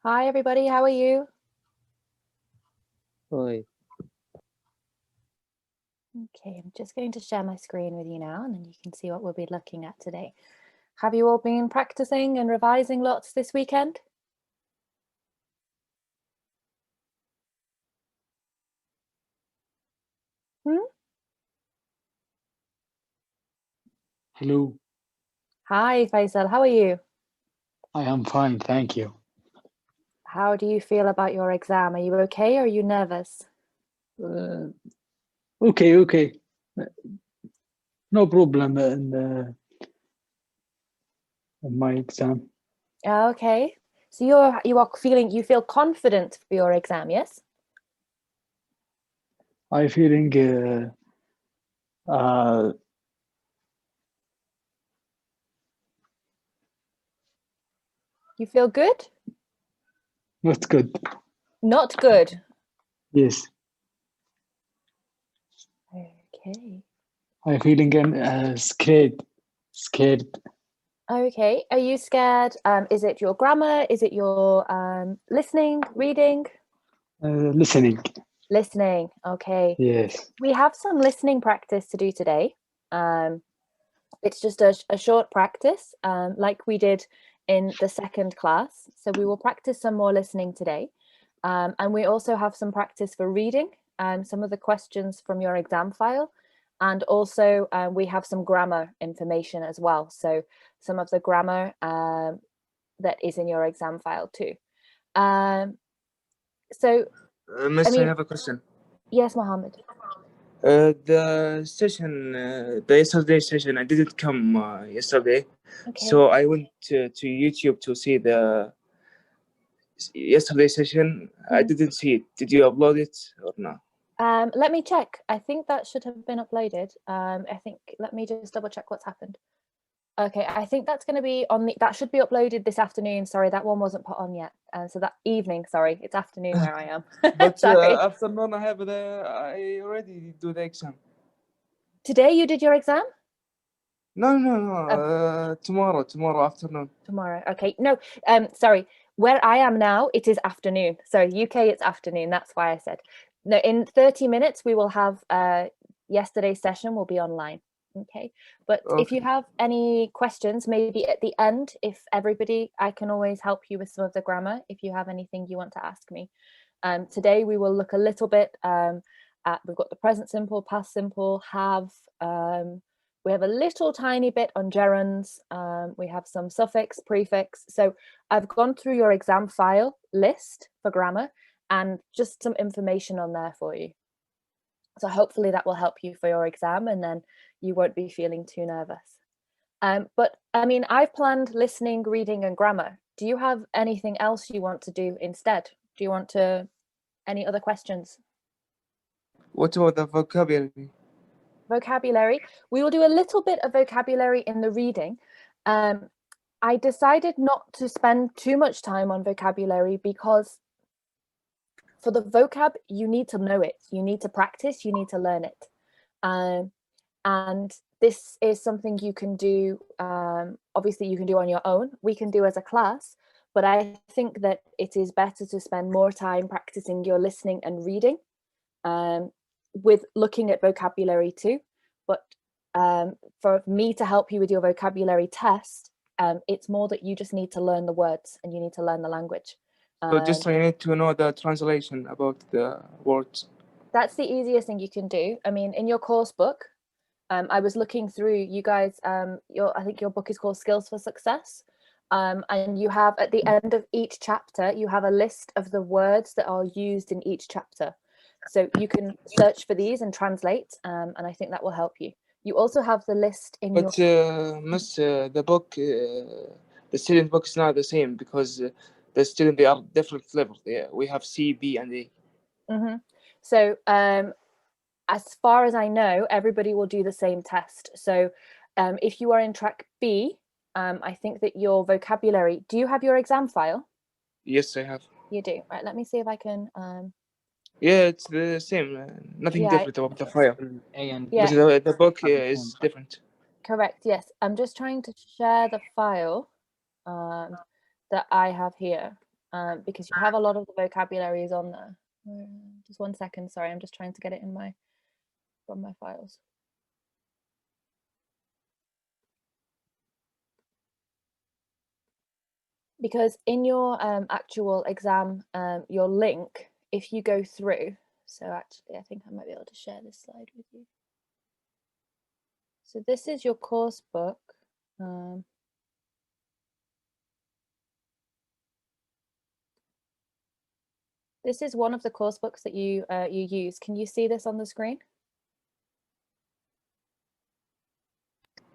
Hi, everybody. How are you? Hi. Okay, I'm just going to share my screen with you now, and then you can see what we'll be looking at today. Have you all been practicing and revising lots this weekend? Hello. Hi, Faisal. How are you? I am fine, thank you. How do you feel about your exam? Are you okay or are you nervous? Okay. No problem in my exam. Okay. So you feel confident for your exam, yes? I feeling You feel good? not good. Not good. Yes. Okay. I feeling scared. Okay. Are you scared? Is it your grammar? Is it your listening, reading? Listening. Listening. Okay. Yes. We have some listening practice to do today. It's just a short practice, like we did in the second class. So we will practice some more listening today. And we also have some practice for reading, some of the questions from your exam file. And also we have some grammar information as well. So some of the grammar that is in your exam file too. Miss, I have a question. Yes, Mohammed. The session, the yesterday session, I didn't come yesterday. Okay. So I went to YouTube to see the yesterday session. I didn't see it. Did you upload it or not? Let me check. I think that should have been uploaded. Let me just double check what's happened. Okay, I think that's going to be that should be uploaded this afternoon. Sorry, that one wasn't put on yet. So that evening, sorry, it's afternoon where I am. But afternoon I I already do the exam. Today you did your exam? No. Tomorrow afternoon. Tomorrow, okay. No, sorry. Where I am now, it is afternoon. So UK, it's afternoon. That's why I said. No, in 30 minutes, we will have yesterday's session will be online. Okay, but if you have any questions, maybe at the end, if everybody, I can always help you with some of the grammar if you have anything you want to ask me. Today we will look a little bit at, we've got the present simple, past simple, have, we have a little tiny bit on gerunds, we have some suffix, prefix. So I've gone through your exam file list for grammar and just some information on there for you. So hopefully that will help you for your exam and then you won't be feeling too nervous. But I mean, I've planned listening, reading and grammar. Do you have anything else you want to do instead? Do you want to, any other questions? What about the vocabulary? Vocabulary. We will do a little bit of vocabulary in the reading. I decided not to spend too much time on vocabulary because for the vocab, you need to know it. You need to practice, you need to learn it. And this is something you can do, obviously you can do on your own, we can do as a class, but I think that it is better to spend more time practicing your listening and reading with looking at vocabulary too. But for me to help you with your vocabulary test, it's more that you just need to learn the words and you need to learn the language. So just I need to know the translation about the words. That's the easiest thing you can do. I mean, in your course book, I was looking through you guys, I think your book is called Skills for Success. And you have at the end of each chapter, you have a list of the words that are used in each chapter. So you can search for these and translate, and I think that will help you. You also have the list in your... But Miss, the book, the student book is not the same because the student, they are different levels. Yeah, we have C, B, and A. So as far as I know, everybody will do the same test. So if you are in track B, I think that your vocabulary, do you have your exam file? Yes, I have. You do. Right, let me see if I can... Yeah, it's the same. Nothing different about the file. But the book is different. Correct, yes. I'm just trying to share the file that I have here. because you have a lot of the vocabularies on there. Just 1 second, sorry, I'm just trying to get it in from my files. Because in your actual exam, your link, if you go through, so actually I think I might be able to share this slide with you. So this is your course book. This is one of the course books that you use. Can you see this on the screen?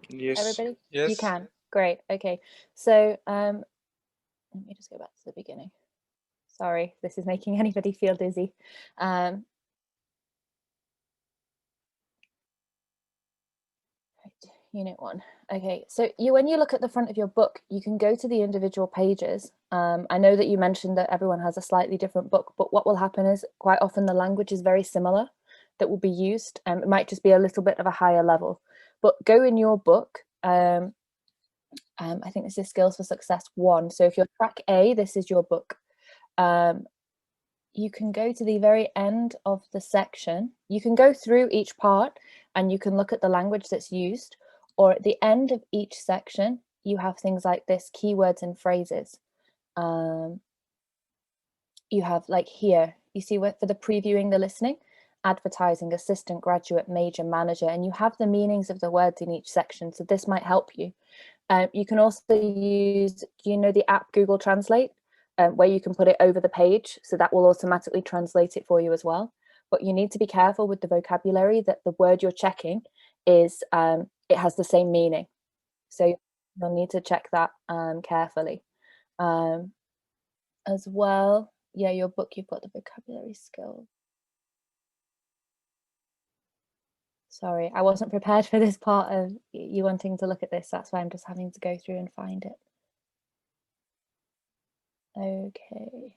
Yes. Everybody? Yes. You can. Great. Okay. So let me just go back to the beginning. Sorry, this is making anybody feel dizzy. Unit 1. Okay, so when you look at the front of your book, you can go to the individual pages. I know that you mentioned that everyone has a slightly different book, but what will happen is quite often the language is very similar that will be used. It might just be a little bit of a higher level, but go in your book. I think this is Skills for Success 1. So if you're track A, this is your book. You can go to the very end of the section. You can go through each part and you can look at the language that's used, or at the end of each section, you have things like this, keywords and phrases. You have like here, you see what for the previewing, the listening, advertising, assistant, graduate, major, manager, and you have the meanings of the words in each section. So this might help you. You can also use, you know, the app Google Translate, where you can put it over the page, so that will automatically translate it for you as well. But you need to be careful with the vocabulary, that the word you're checking is, it has the same meaning. So you'll need to check that carefully. As well, yeah, your book, you've got the vocabulary skills. Sorry, I wasn't prepared for this part of you wanting to look at this. That's why I'm just having to go through and find it. Okay.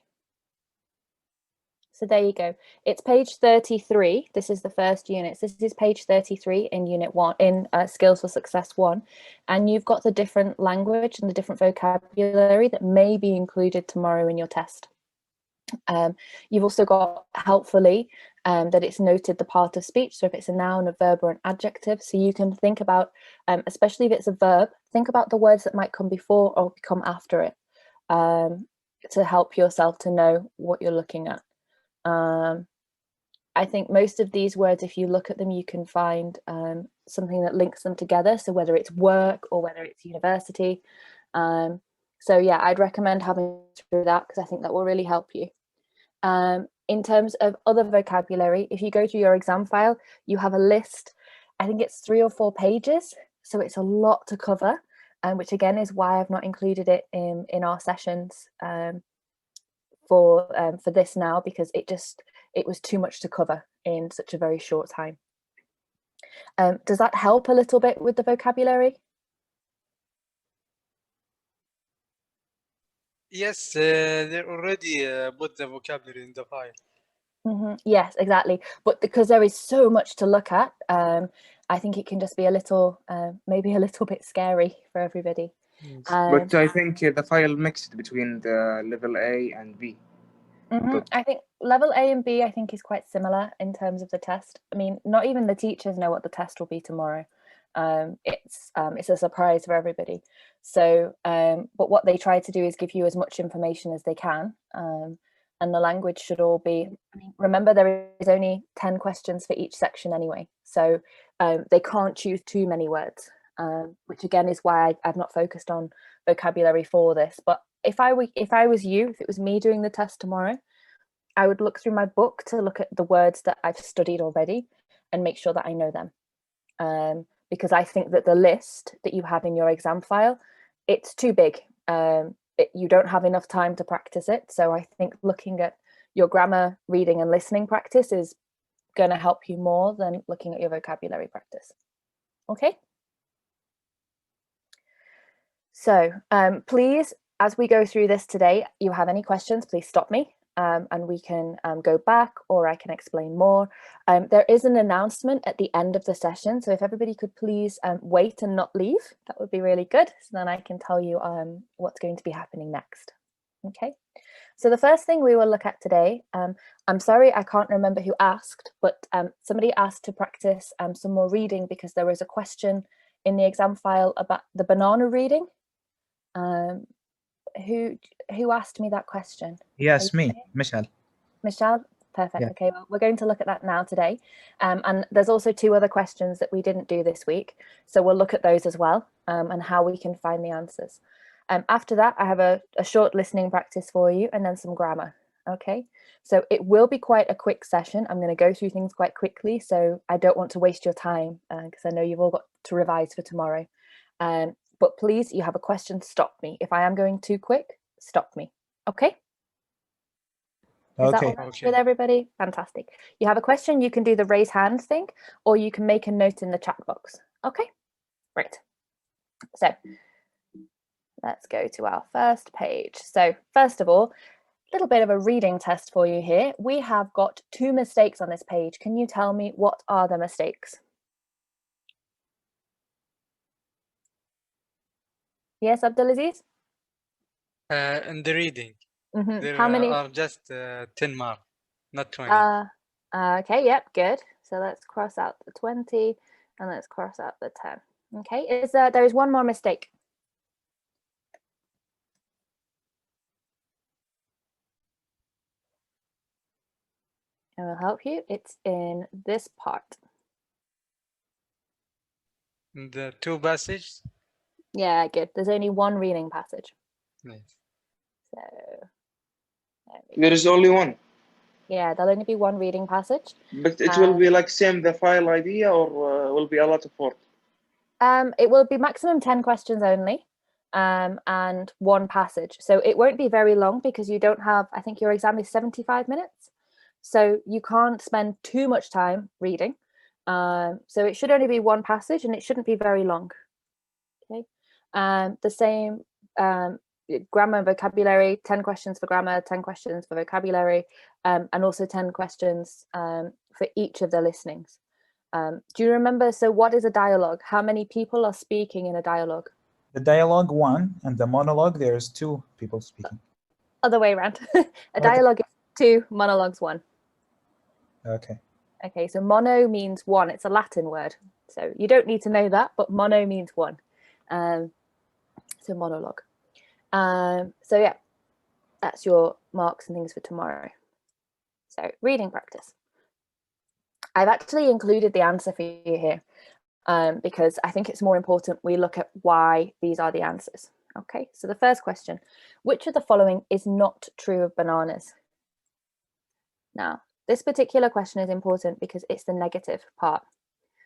So there you go. It's page 33. This is the first unit. This is page 33 in unit 1, in Skills for Success 1. And you've got the different language and the different vocabulary that may be included tomorrow in your test. You've also got, helpfully, that it's noted the part of speech. So if it's a noun, a verb, or an adjective, so you can think about, especially if it's a verb, think about the words that might come before or come after it, to help yourself to know what you're looking at. I think most of these words, if you look at them, you can find something that links them together. So whether it's work or whether it's university. So yeah, I'd recommend having through that, because I think that will really help you. In terms of other vocabulary, if you go to your exam file, you have a list. I think it's 3 or 4 pages. So it's a lot to cover, which again is why I've not included it in our sessions for this now, because it was too much to cover in such a very short time. Does that help a little bit with the vocabulary? Yes, they already put the vocabulary in the file. Yes, exactly. But because there is so much to look at, I think it can just be a little, maybe a little bit scary for everybody. But I think the file mixed between the level A and B. I think level A and B, I think, is quite similar in terms of the test. I mean, not even the teachers know what the test will be tomorrow. It's a surprise for everybody. So, but what they try to do is give you as much information as they can. And the language should all be, I mean, remember, there is only 10 questions for each section anyway. So they can't choose too many words, which again is why I've not focused on vocabulary for this. But if I was you, if it was me doing the test tomorrow, I would look through my book to look at the words that I've studied already and make sure that I know them. Because I think that the list that you have in your exam file, it's too big. You don't have enough time to practice it. So I think looking at your grammar, reading and listening practice is going to help you more than looking at your vocabulary practice. Okay. So please, as we go through this today, you have any questions, please stop me. And we can go back, or I can explain more. There is an announcement at the end of the session, so if everybody could please wait and not leave, that would be really good. So then I can tell you what's going to be happening next. Okay. So the first thing we will look at today, I'm sorry, I can't remember who asked, but somebody asked to practice some more reading because there was a question in the exam file about the banana reading. Who asked me that question? Yes, me, Michelle. Michelle? Perfect. Yeah. Okay, well, we're going to look at that now today. And there's also 2 other questions that we didn't do this week. So we'll look at those as well and how we can find the answers. After that, I have a short listening practice for you and then some grammar. Okay, so it will be quite a quick session. I'm going to go through things quite quickly, so I don't want to waste your time because I know you've all got to revise for tomorrow. But please, you have a question, stop me. If I am going too quick, stop me. Okay? Is that all right with everybody? Fantastic. You have a question, you can do the raise hand thing, or you can make a note in the chat box. Okay, great. So let's go to our first page. So first of all, a little bit of a reading test for you here. We have got 2 mistakes on this page. Can you tell me what are the mistakes? Yes, Abdulaziz? In the reading, there How many? are just 10 marks, not 20. Okay, yep, good. So let's cross out the 20 and let's cross out the 10. Okay, there is one more mistake. I will help you. It's in this part. The 2 passages? Yeah, good. There's only 1 reading passage. Yes. So There is only one. yeah, there'll only be 1 reading passage. But it will be like same the file idea, or will be a lot of work? It will be maximum 10 questions only, and 1 passage. So it won't be very long because you don't have, I think your exam is 75 minutes. So you can't spend too much time reading. So it should only be 1 passage and it shouldn't be very long. Okay. The same grammar and vocabulary, 10 questions for grammar, 10 questions for vocabulary, and also 10 questions for each of the listenings. Do you remember, so what is a dialogue? How many people are speaking in a dialogue? The dialogue 1 and the monologue, there's 2 people speaking. Other way around. A dialogue is 2, monologues 1. Okay. Okay, so mono means 1. It's a Latin word. So you don't need to know that, but mono means 1. So monologue. So yeah, that's your marks and things for tomorrow. So reading practice. I've actually included the answer for you here because I think it's more important we look at why these are the answers. Okay, so the first question, which of the following is not true of bananas? Now, this particular question is important because it's the negative part.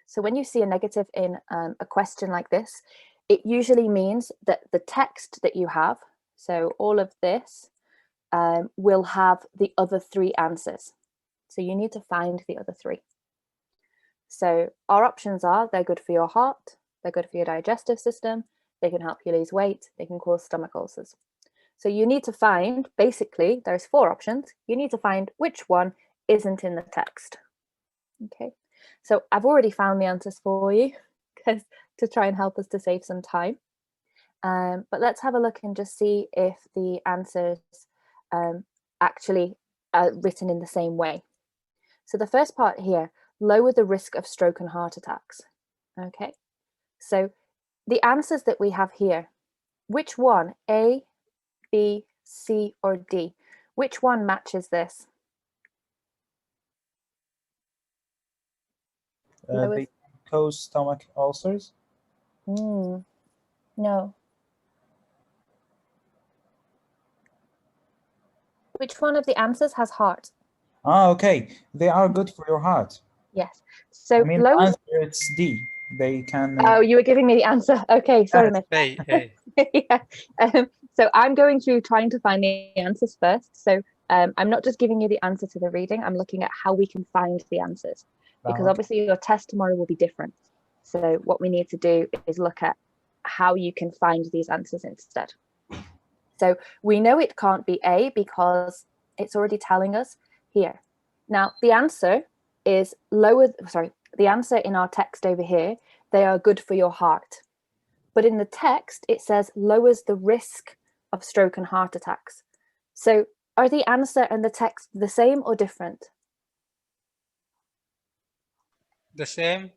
So when you see a negative in a question like this, it usually means that the text that you have, so all of this, will have the other 3 answers. So you need to find the other 3. So our options are, they're good for your heart, they're good for your digestive system, they can help you lose weight, they can cause stomach ulcers. So you need to find, basically, there's 4 options. You need to find which one isn't in the text. Okay, so I've already found the answers for you because to try and help us to save some time. But let's have a look and just see if the answers actually are written in the same way. So the first part here, lower the risk of stroke and heart attacks. Okay, so the answers that we have here, which one, A, B, C, or D, which one matches this? They cause stomach ulcers? No. Which one of the answers has heart? Ah, okay. They are good for your heart. Yes. So I mean, the answer, it's D. They can... Oh, you were giving me the answer. Okay, sorry, Miss. Hey. Yeah. So I'm going through trying to find the answers first. So I'm not just giving you the answer to the reading, I'm looking at how we can find the answers. Because obviously your test tomorrow will be different. So what we need to do is look at how you can find these answers instead. So we know it can't be A because it's already telling us here. Now the answer is the answer in our text over here, they are good for your heart. But in the text, it says lowers the risk of stroke and heart attacks. So Are the answer and the text the same or different? The same.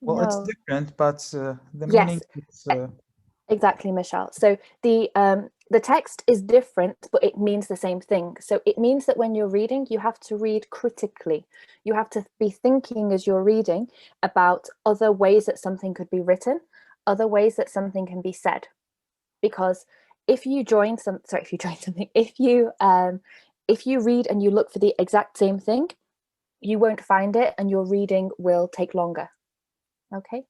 Well, it's No. different, but the Yes. meaning is Exactly, Michelle. So the text is different, but it means the same thing. So it means that when you're reading, you have to read critically. You have to be thinking as you're reading about other ways that something could be written, other ways that something can be said. Because if you read and you look for the exact same thing, you won't find it, and your reading will take longer. Okay.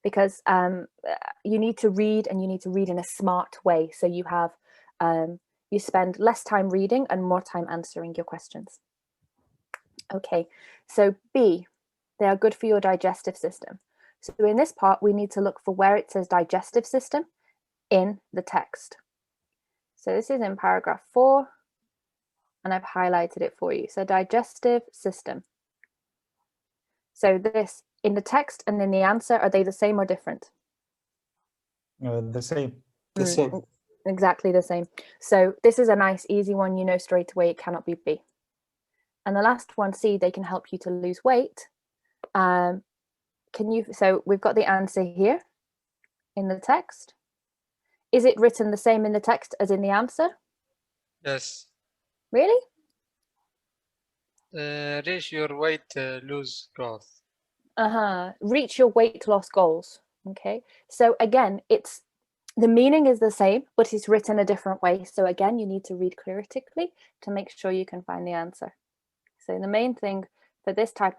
Because you need to read, and you need to read in a smart way. So you have, you spend less time reading and more time answering your questions. Okay, so B, they are good for your digestive system. So in this part, we need to look for where it says digestive system in the text. So this is in paragraph 4, and I've highlighted it for you. So digestive system. So this, in the text and in the answer, are they the same or different? the same. The same. Exactly the same. So this is a nice, easy one. You know straight away it cannot be B. And the last one, C, they can help you to lose weight. So we've got the answer here in the text. Is it written the same in the text as in the answer? Yes. Really? Reach your weight lose goals. Reach your weight loss goals. Okay. So again, the meaning is the same, but it's written a different way. So again, you need to read critically to make sure you can find the answer. So the main thing for this type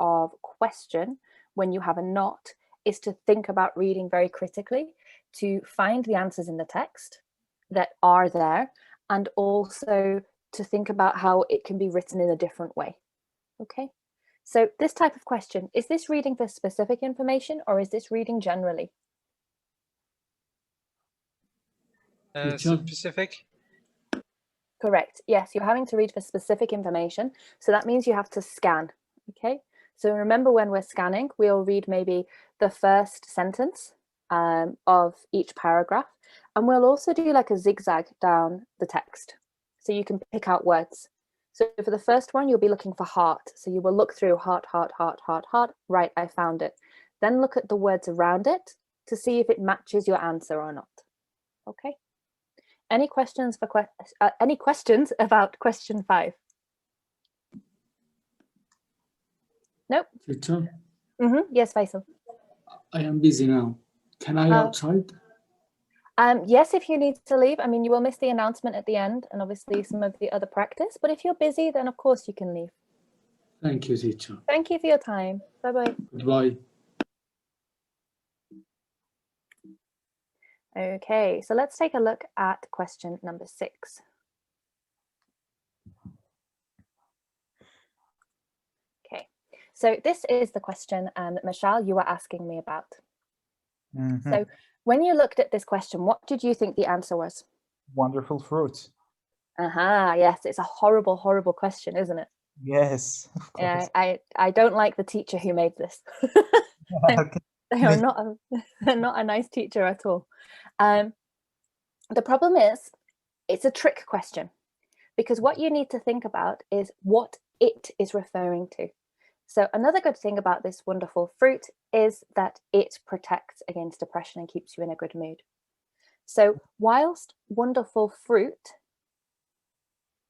of question, when you have a not, is to think about reading very critically, to find the answers in the text that are there, and also to think about how it can be written in a different way. Okay. So this type of question, is this reading for specific information, or is this reading generally? Specific. Correct. Yes, you're having to read for specific information. So that means you have to scan. Okay. So remember, when we're scanning, we'll read maybe the first sentence of each paragraph, and we'll also do like a zigzag down the text. So you can pick out words. So for the first one, you'll be looking for heart. So you will look through heart, heart, heart, heart, heart. Right, I found it. Then look at the words around it to see if it matches your answer or not. Okay. Any questions about question 5? Nope. Teacher, Yes, Faisal. I am busy now. Can I outside? Yes, if you need to leave. I mean, you will miss the announcement at the end and obviously some of the other practice, but if you're busy, then of course you can leave. Thank you, teacher. Thank you for your time. Bye-bye. Goodbye. Okay, so let's take a look at question number 6. Okay, so this is the question that Michelle, you were asking me about. So when you looked at this question, what did you think the answer was? Wonderful fruit. Yes, it's a horrible, horrible question, isn't it? Yes, of course. Yeah, I don't like the teacher who made this. They are not a nice teacher at all. The problem is, it's a trick question, because what you need to think about is what it is referring to. So another good thing about this wonderful fruit is that it protects against depression and keeps you in a good mood. So whilst wonderful fruit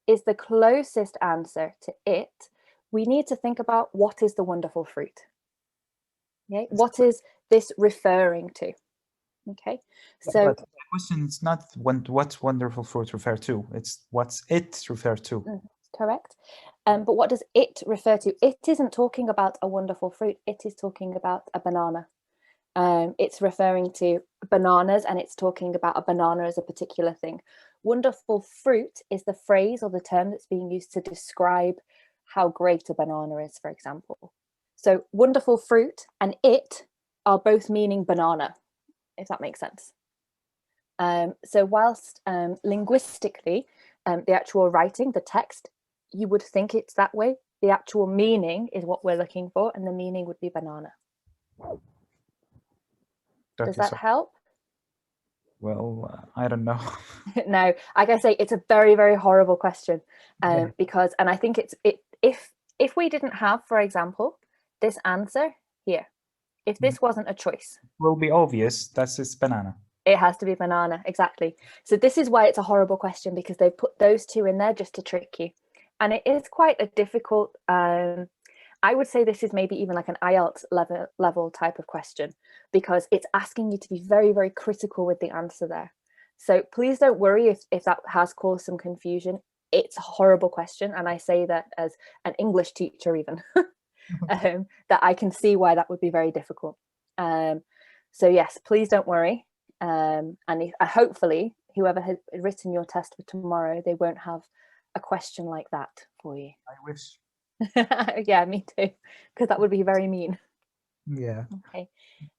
is the closest answer to it, we need to think about what is the wonderful fruit. Okay, what is this referring to? Okay, so but the question is not what's wonderful fruit refer to, it's what's it refer to. Correct. But what does it refer to? It isn't talking about a wonderful fruit, it is talking about a banana. It's referring to bananas, and it's talking about a banana as a particular thing. Wonderful fruit is the phrase or the term that's being used to describe how great a banana is, for example. So wonderful fruit and it are both meaning banana, if that makes sense. So whilst linguistically, the actual writing, the text, you would think it's that way, the actual meaning is what we're looking for, and the meaning would be banana. Does that help? Well, I don't know. No, like I say, it's a very, very horrible question. Yeah. Because, and I think if we didn't have, for example, this answer here, if this wasn't a choice, Will be obvious. That's it's banana. it has to be banana, exactly. So this is why it's a horrible question, because they put those two in there just to trick you. And it is quite a difficult, I would say this is maybe even like an IELTS level type of question, because it's asking you to be very, very critical with the answer there. So please don't worry if that has caused some confusion. It's a horrible question. And I say that as an English teacher even, that I can see why that would be very difficult. So yes, please don't worry. And hopefully whoever has written your test for tomorrow, they won't have a question like that for you. I wish. Yeah, me too, because that would be very mean. Yeah. Okay,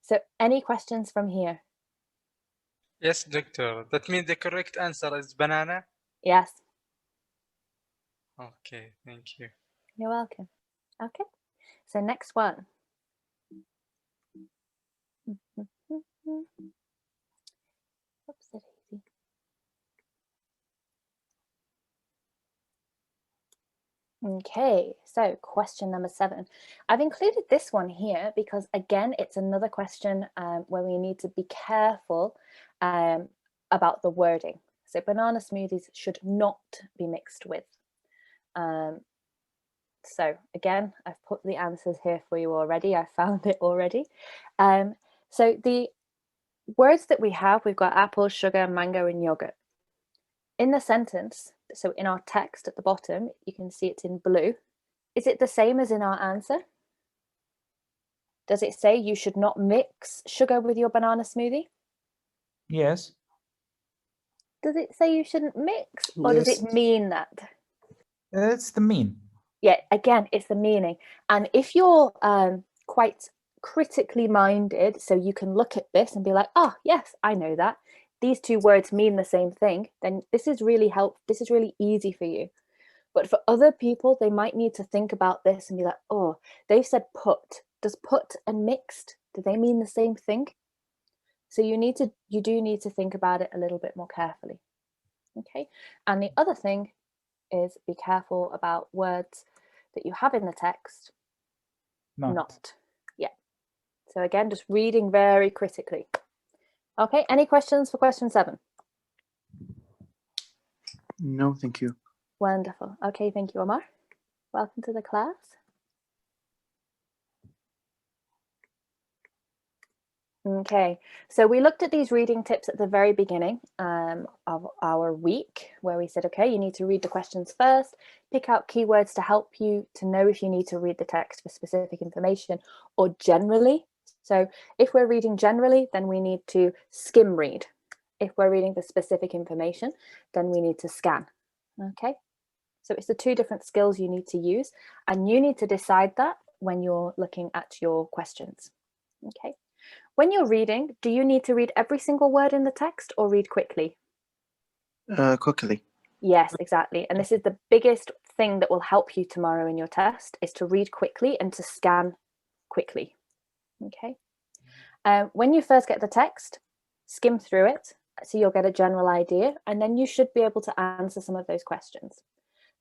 so any questions from here? Yes, doctor. That means the correct answer is banana. Yes, Okay, thank you. you're welcome. Okay, so next one. Oopsie-daisy. Okay, so question number 7. I've included this one here because, again, it's another question where we need to be careful about the wording. So banana smoothies should not be mixed with. So again, I've put the answers here for you already. I found it already. So the words that we have, we've got apple, sugar, mango, and yogurt. In the sentence, so in our text at the bottom, you can see it's in blue. Is it the same as in our answer? Does it say you should not mix sugar with your banana smoothie? Yes. Does it say you shouldn't mix, or does Yes. it mean that? It's the mean. Yeah, again, it's the meaning. And if you're quite critically minded, so you can look at this and be like, oh, yes, I know that. These two words mean the same thing, then this is really this is really easy for you. But for other people, they might need to think about this and be like, oh, they've said put. Does put and mixed, do they mean the same thing? So you do need to think about it a little bit more carefully. Okay. And the other thing is be careful about words that you have in the text. Not. Yeah. So again, just reading very critically. Okay, any questions for question 7? No, thank you. Wonderful. Okay, thank you, Omar. Welcome to the class. Okay, so we looked at these reading tips at the very beginning of our week, where we said, okay, you need to read the questions first, pick out keywords to help you to know if you need to read the text for specific information or generally. So if we're reading generally, then we need to skim read. If we're reading for specific information, then we need to scan. Okay, so it's the 2 different skills you need to use, and you need to decide that when you're looking at your questions. Okay. When you're reading, do you need to read every single word in the text or read quickly? Quickly. Yes, exactly. And this is the biggest thing that will help you tomorrow in your test, is to read quickly and to scan quickly. Okay. When you first get the text, skim through it so you'll get a general idea, and then you should be able to answer some of those questions.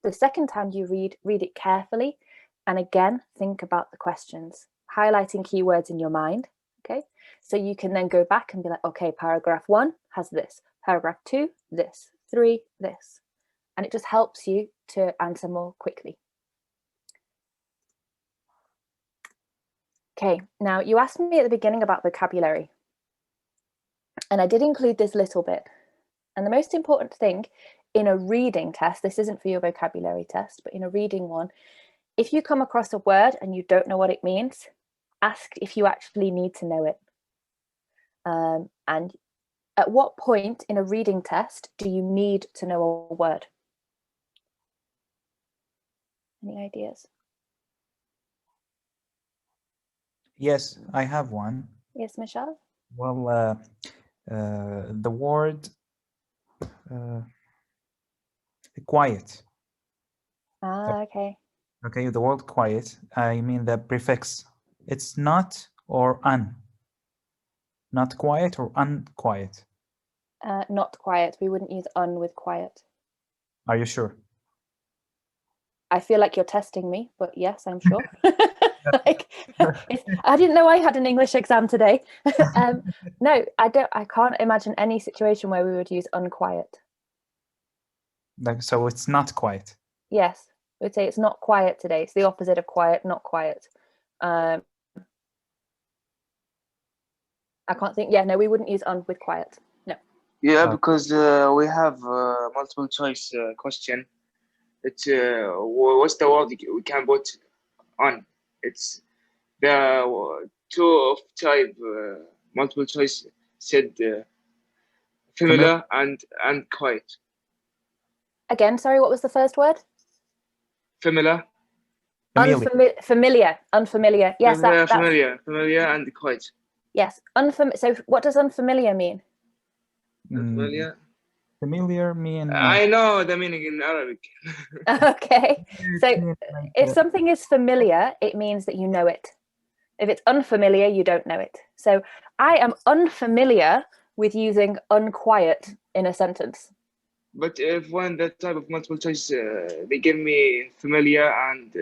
The second time you read it carefully, and again, think about the questions, highlighting keywords in your mind. Okay, so you can then go back and be like, okay, paragraph 1 has this, paragraph 2, this, 3, this. And it just helps you to answer more quickly. Okay, now you asked me at the beginning about vocabulary. And I did include this little bit. And the most important thing in a reading test, this isn't for your vocabulary test, but in a reading one, if you come across a word and you don't know what it means, ask if you actually need to know it. And at what point in a reading test do you need to know a word? Any ideas? Yes, I have one. Yes, Michelle? Well, the word quiet. Okay. Okay, the word quiet. I mean the prefix. It's not or un. Not quiet or unquiet. Not quiet. We wouldn't use un with quiet. Are you sure? I feel like you're testing me, but yes, I'm sure. Like, I didn't know I had an English exam today. No, I can't imagine any situation where we would use unquiet. Like, so it's not quiet. Yes, we'd say it's not quiet today. It's the opposite of quiet, not quiet. I can't think. Yeah, no, we wouldn't use un with quiet. No. Yeah, because we have multiple choice question. It's what's the word we can put on? It's the two of type multiple choice said familiar and quiet. Again, sorry, what was the first word? Familiar. Familiar. Unfamiliar. Yes, that's familiar and quiet. yes. So what does unfamiliar mean? Familiar. Familiar mean. I know the meaning in Arabic. Okay, so if something is familiar, it means that you know it. If it's unfamiliar, you don't know it. So I am unfamiliar with using unquiet in a sentence. But if when that type of multiple choice, they give me familiar and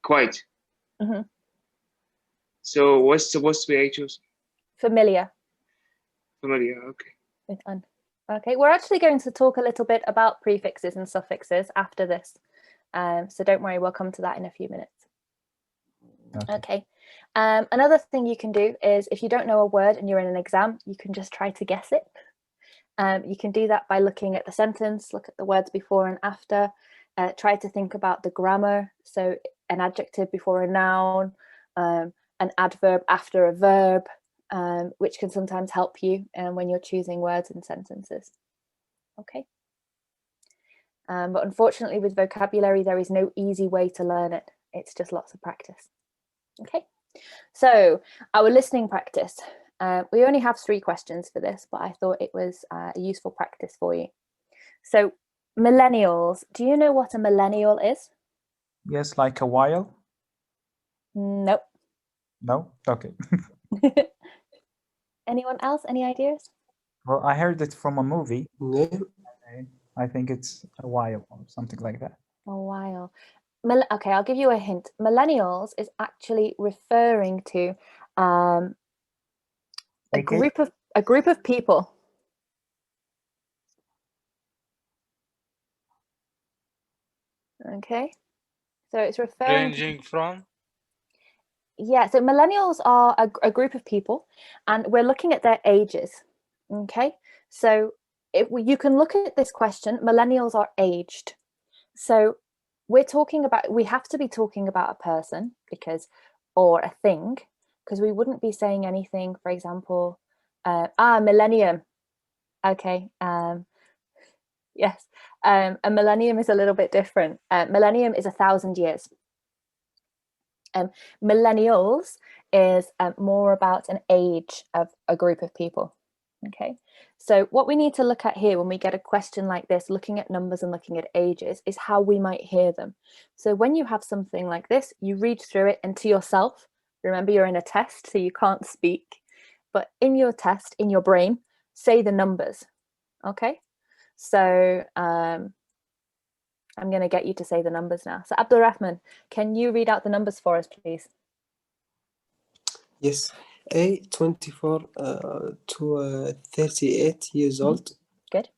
quiet. Mm-hmm. So what's supposed to be I choose? Familiar. Familiar, okay. With un. Okay, we're actually going to talk a little bit about prefixes and suffixes after this. So don't worry, we'll come to that in a few minutes. Okay. Another thing you can do is if you don't know a word and you're in an exam, you can just try to guess it. You can do that by looking at the sentence, look at the words before and after, try to think about the grammar. So an adjective before a noun, an adverb after a verb, which can sometimes help you when you're choosing words and sentences. Okay. But unfortunately with vocabulary, there is no easy way to learn it. It's just lots of practice. Okay. So our listening practice, we only have 3 questions for this, but I thought it was a useful practice for you. So millennials, do you know what a millennial is? Yes, like a while. Nope. No? Okay. Anyone else? Any ideas? Well, I heard it from a movie. No. I think it's a while or something like that. A while. Okay, I'll give you a hint. Millennials is actually referring to a group of people. Okay, so it's referring Ranging from? Yeah, so millennials are a group of people, and we're looking at their ages. Okay, so you can look at this question, millennials are aged. So we have to be talking about a person or a thing, because we wouldn't be saying anything, for example, millennium. Okay, yes, a millennium is a little bit different. Millennium is 1,000 years. Millennials is more about an age of a group of people. Okay, so what we need to look at here when we get a question like this, looking at numbers and looking at ages, is how we might hear them. So when you have something like this, you read through it and to yourself, remember you're in a test, so you can't speak, but in your test, in your brain, say the numbers. Okay, so I'm going to get you to say the numbers now. So Abdul Rahman, can you read out the numbers for us, please? Yes. A, 24 to 38 years old. Good.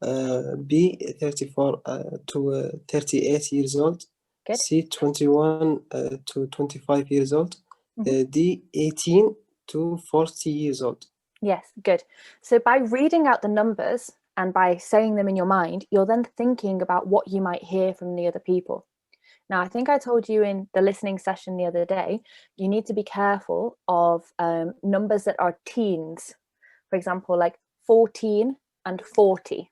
B, 34 to 38 years old. Good. C, 21 to 25 years old. D, 18 to 40 years old. Yes, good. So by reading out the numbers and by saying them in your mind, you're then thinking about what you might hear from the other people. Now, I think I told you in the listening session the other day, you need to be careful of numbers that are teens. For example, like 14 and 40.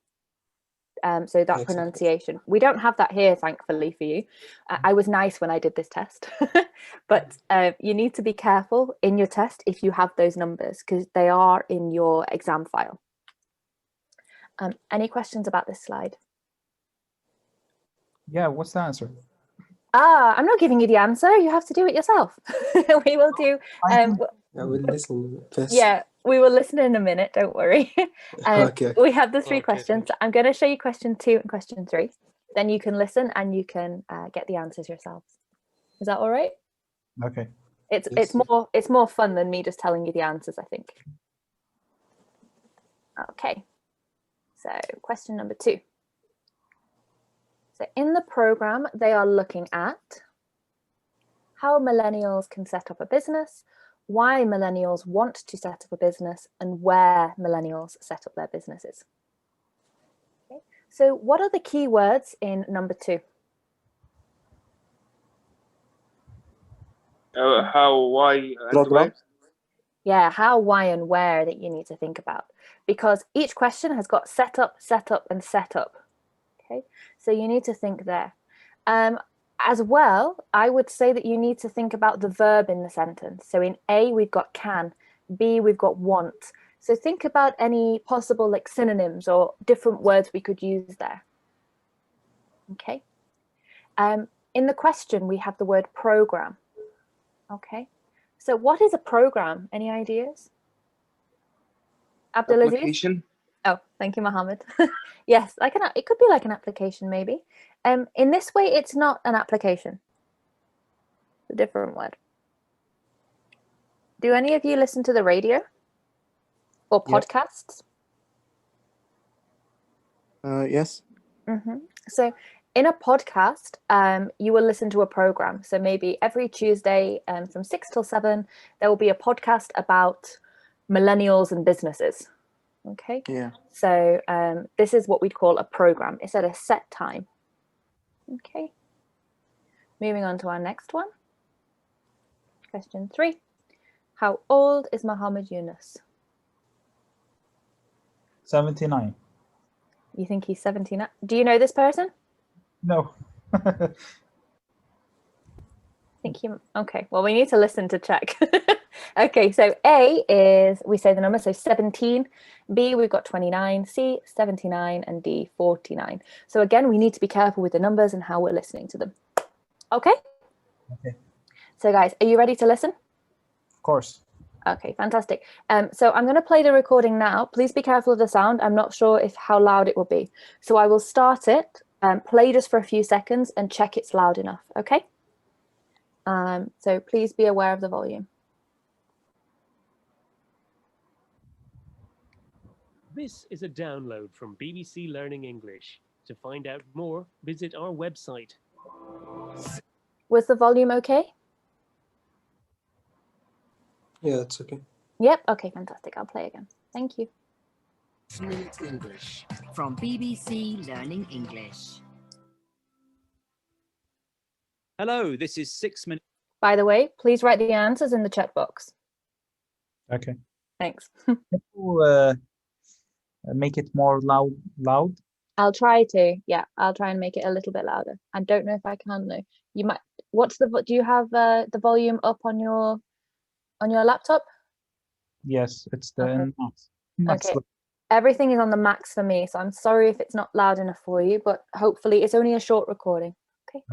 So that pronunciation. We don't have that here, thankfully for you. I was nice when I did this test. But you need to be careful in your test if you have those numbers, because they are in your exam file. Any questions about this slide? Yeah, what's the answer? I'm not giving you the answer. You have to do it yourself. We will do. I will listen first. Yeah, we will listen in a minute, don't worry. Okay. We have the three Okay, questions. thank you. I'm going to show you question 2 and question 3. Then you can listen and you can get the answers yourselves. Is that all right? Okay. It's Yes. it's more fun than me just telling you the answers, I think. Okay. So question number 2. So in the program, they are looking at how millennials can set up a business, why millennials want to set up a business, and where millennials set up their businesses. Okay. So what are the key words in number 2? How, why, and Program. where? Yeah, how, why, and where that you need to think about, because each question has got set up, and set up. Okay, so you need to think there. As well, I would say that you need to think about the verb in the sentence. So in A, we've got can, B, we've got want. So think about any possible like synonyms or different words we could use there. Okay. In the question, we have the word program. Okay. So what is a program? Any ideas? Abdulaziz? Application. Oh, thank you, Mohammed. Yes, it could be like an application maybe. In this way, it's not an application. It's a different word. Do any of you listen to the radio or Yep. podcasts? Yes. So in a podcast, you will listen to a program. So maybe every Tuesday from 6 till 7, there will be a podcast about millennials and businesses. Okay. Yeah. So this is what we'd call a program. It's at a set time. Okay. Moving on to our next one. Question 3. How old is Muhammad Yunus? 79. You think he's 79? Do you know this person? No. Think you, okay, well, we need to listen to check. Okay, so A is, we say the number, so 17. B, we've got 29. C, 79. And D, 49. So again, we need to be careful with the numbers and how we're listening to them. Okay? Okay. So guys, are you ready to listen? Of course. Okay, fantastic. So I'm going to play the recording now. Please be careful of the sound. I'm not sure how loud it will be. So I will start it, play just for a few seconds and check it's loud enough, okay? So please be aware of the volume. This is a download from BBC Learning English. To find out more, visit our website. Was the volume okay? Yeah, it's okay. Yep, okay, fantastic. I'll play again. Thank you. Fluent English from BBC Learning English. Hello, this is 6 minutes. By the way, please write the answers in the chat box. Okay. Thanks. Can you make it more loud? I'll try to. Yeah, I'll try and make it a little bit louder. I don't know if I can though. You might. Do you have the volume up on your laptop? Yes, it's the Okay. max. Okay. Everything is on the max for me, so I'm sorry if it's not loud enough for you, but hopefully it's only a short recording. Okay.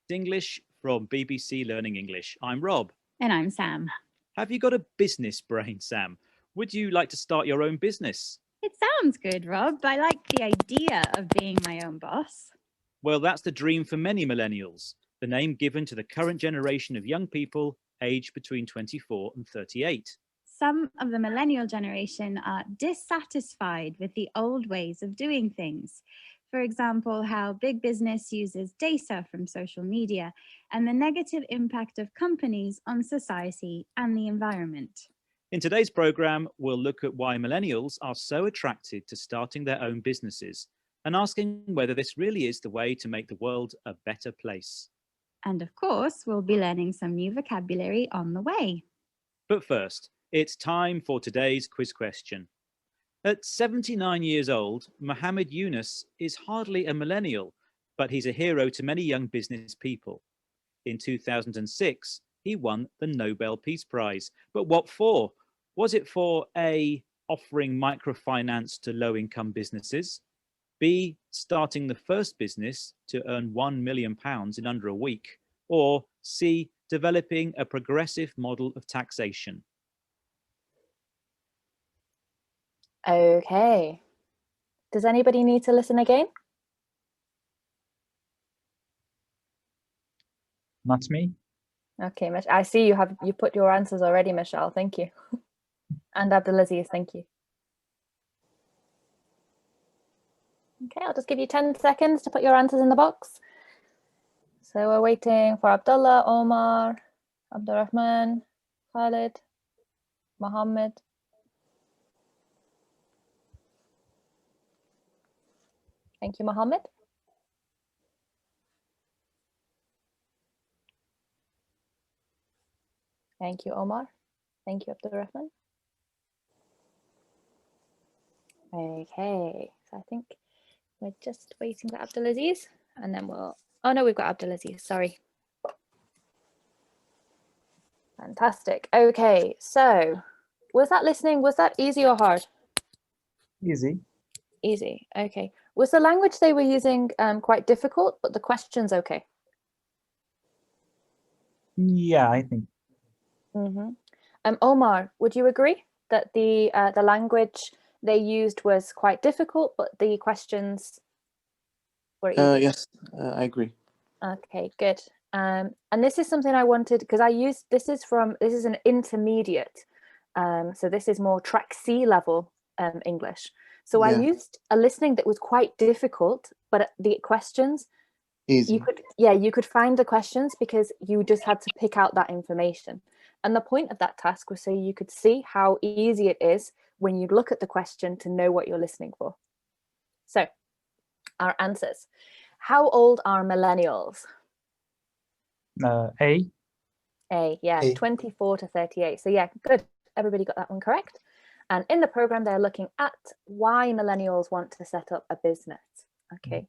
English from BBC Learning English. I'm Rob. And I'm Sam. Have you got a business brain, Sam? Would you like to start your own business? It sounds good, Rob. I like the idea of being my own boss. Well, that's the dream for many millennials, the name given to the current generation of young people aged between 24 and 38. Some of the millennial generation are dissatisfied with the old ways of doing things. For example, how big business uses data from social media and the negative impact of companies on society and the environment. In today's programme, we'll look at why millennials are so attracted to starting their own businesses and asking whether this really is the way to make the world a better place. And of course, we'll be learning some new vocabulary on the way. But first, it's time for today's quiz question. At 79 years old, Muhammad Yunus is hardly a millennial, but he's a hero to many young business people. In 2006, he won the Nobel Peace Prize. But what for? Was it for A, offering microfinance to low-income businesses, B, starting the first business to earn £1 million in under a week, or C, developing a progressive model of taxation? Okay. Does anybody need to listen again? Not me. Okay, I see you put your answers already, Michelle. Thank you. And Abdulaziz, thank you. Okay, I'll just give you 10 seconds to put your answers in the box. So we're waiting for Abdullah, Omar, Abdurrahman, Khalid, Mohammed. Thank you, Mohammed. Thank you, Omar. Thank you, Abdurrahman. Okay, so I think we're just waiting for Abdulaziz, and then we'll, oh no, we've got Abdulaziz, sorry. Fantastic. Okay, so was that listening, was that easy or hard? Easy. Easy, okay. Was the language they were using quite difficult, but the questions okay? Yeah, I think. Omar, would you agree that the language they used was quite difficult, but the questions were easy? Yes, I agree. Okay, good. And this is something I wanted, because this is an intermediate. So this is more track C level English. So I used a listening that was quite difficult, but the questions, Easy. you could find the questions because you just had to pick out that information. And the point of that task was so you could see how easy it is when you look at the question to know what you're listening for. So our answers. How old are millennials? A. A, yeah, A. 24 to 38. So yeah, good. Everybody got that one correct. And in the program, they're looking at why millennials want to set up a business. Okay.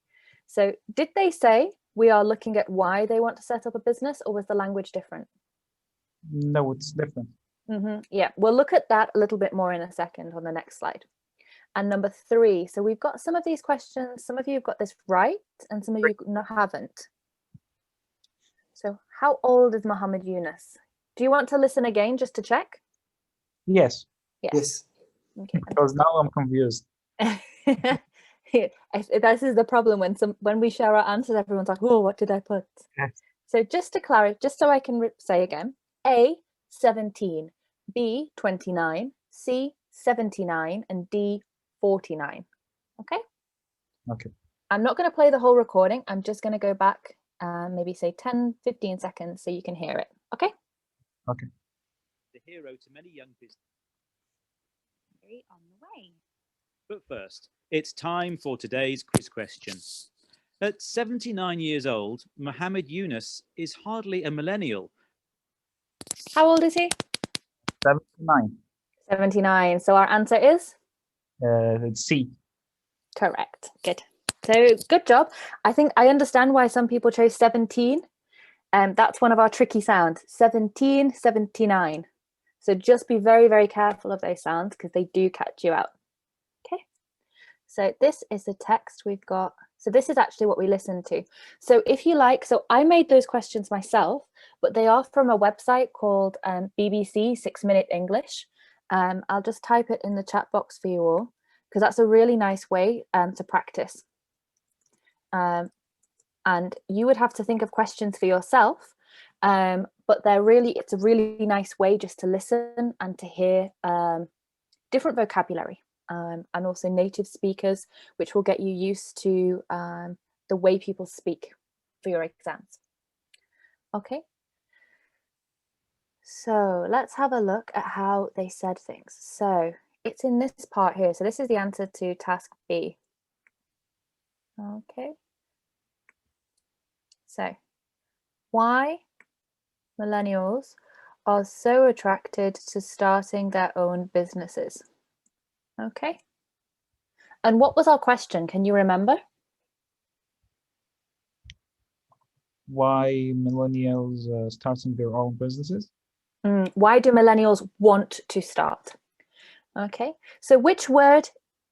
So did they say we are looking at why they want to set up a business, or was the language different? No, it's different. Yeah, we'll look at that a little bit more in a second on the next slide. And number 3, so we've got some of these questions, some of you have got this right, and some of you haven't. So how old is Muhammad Yunus? Do you want to listen again just to check? Yes. Yes. Okay. Because now I'm confused. This is the problem when we share our answers, everyone's like, oh, what did I put? Yes. So just to clarify, just so I can say again, A, 17, B, 29, C, 79, and D, 49. Okay? Okay. I'm not going to play the whole recording. I'm just going to go back maybe say 10, 15 seconds so you can hear it. Okay? Okay. The hero to many young business. On the way. But first, it's time for today's quiz question. At 79 years old, Muhammad Yunus is hardly a millennial. How old is he? 79. 79. So our answer is? C. Correct. Good. So good job. I think I understand why some people chose 17. That's one of our tricky sounds. 17, 79. So just be very, very careful of those sounds because they do catch you out. Okay. So this is the text we've got. So this is actually what we listened to. So if you like, so I made those questions myself, but they are from a website called BBC 6-Minute English. I'll just type it in the chat box for you all because that's a really nice way to practice. And you would have to think of questions for yourself, but it's a really nice way just to listen and to hear different vocabulary and also native speakers, which will get you used to the way people speak for your exams. Okay. So let's have a look at how they said things. So it's in this part here. So this is the answer to task B. Okay. So, why millennials are so attracted to starting their own businesses? Okay. And what was our question? Can you remember? Why millennials starting their own businesses? Why do millennials want to start? Okay. So which word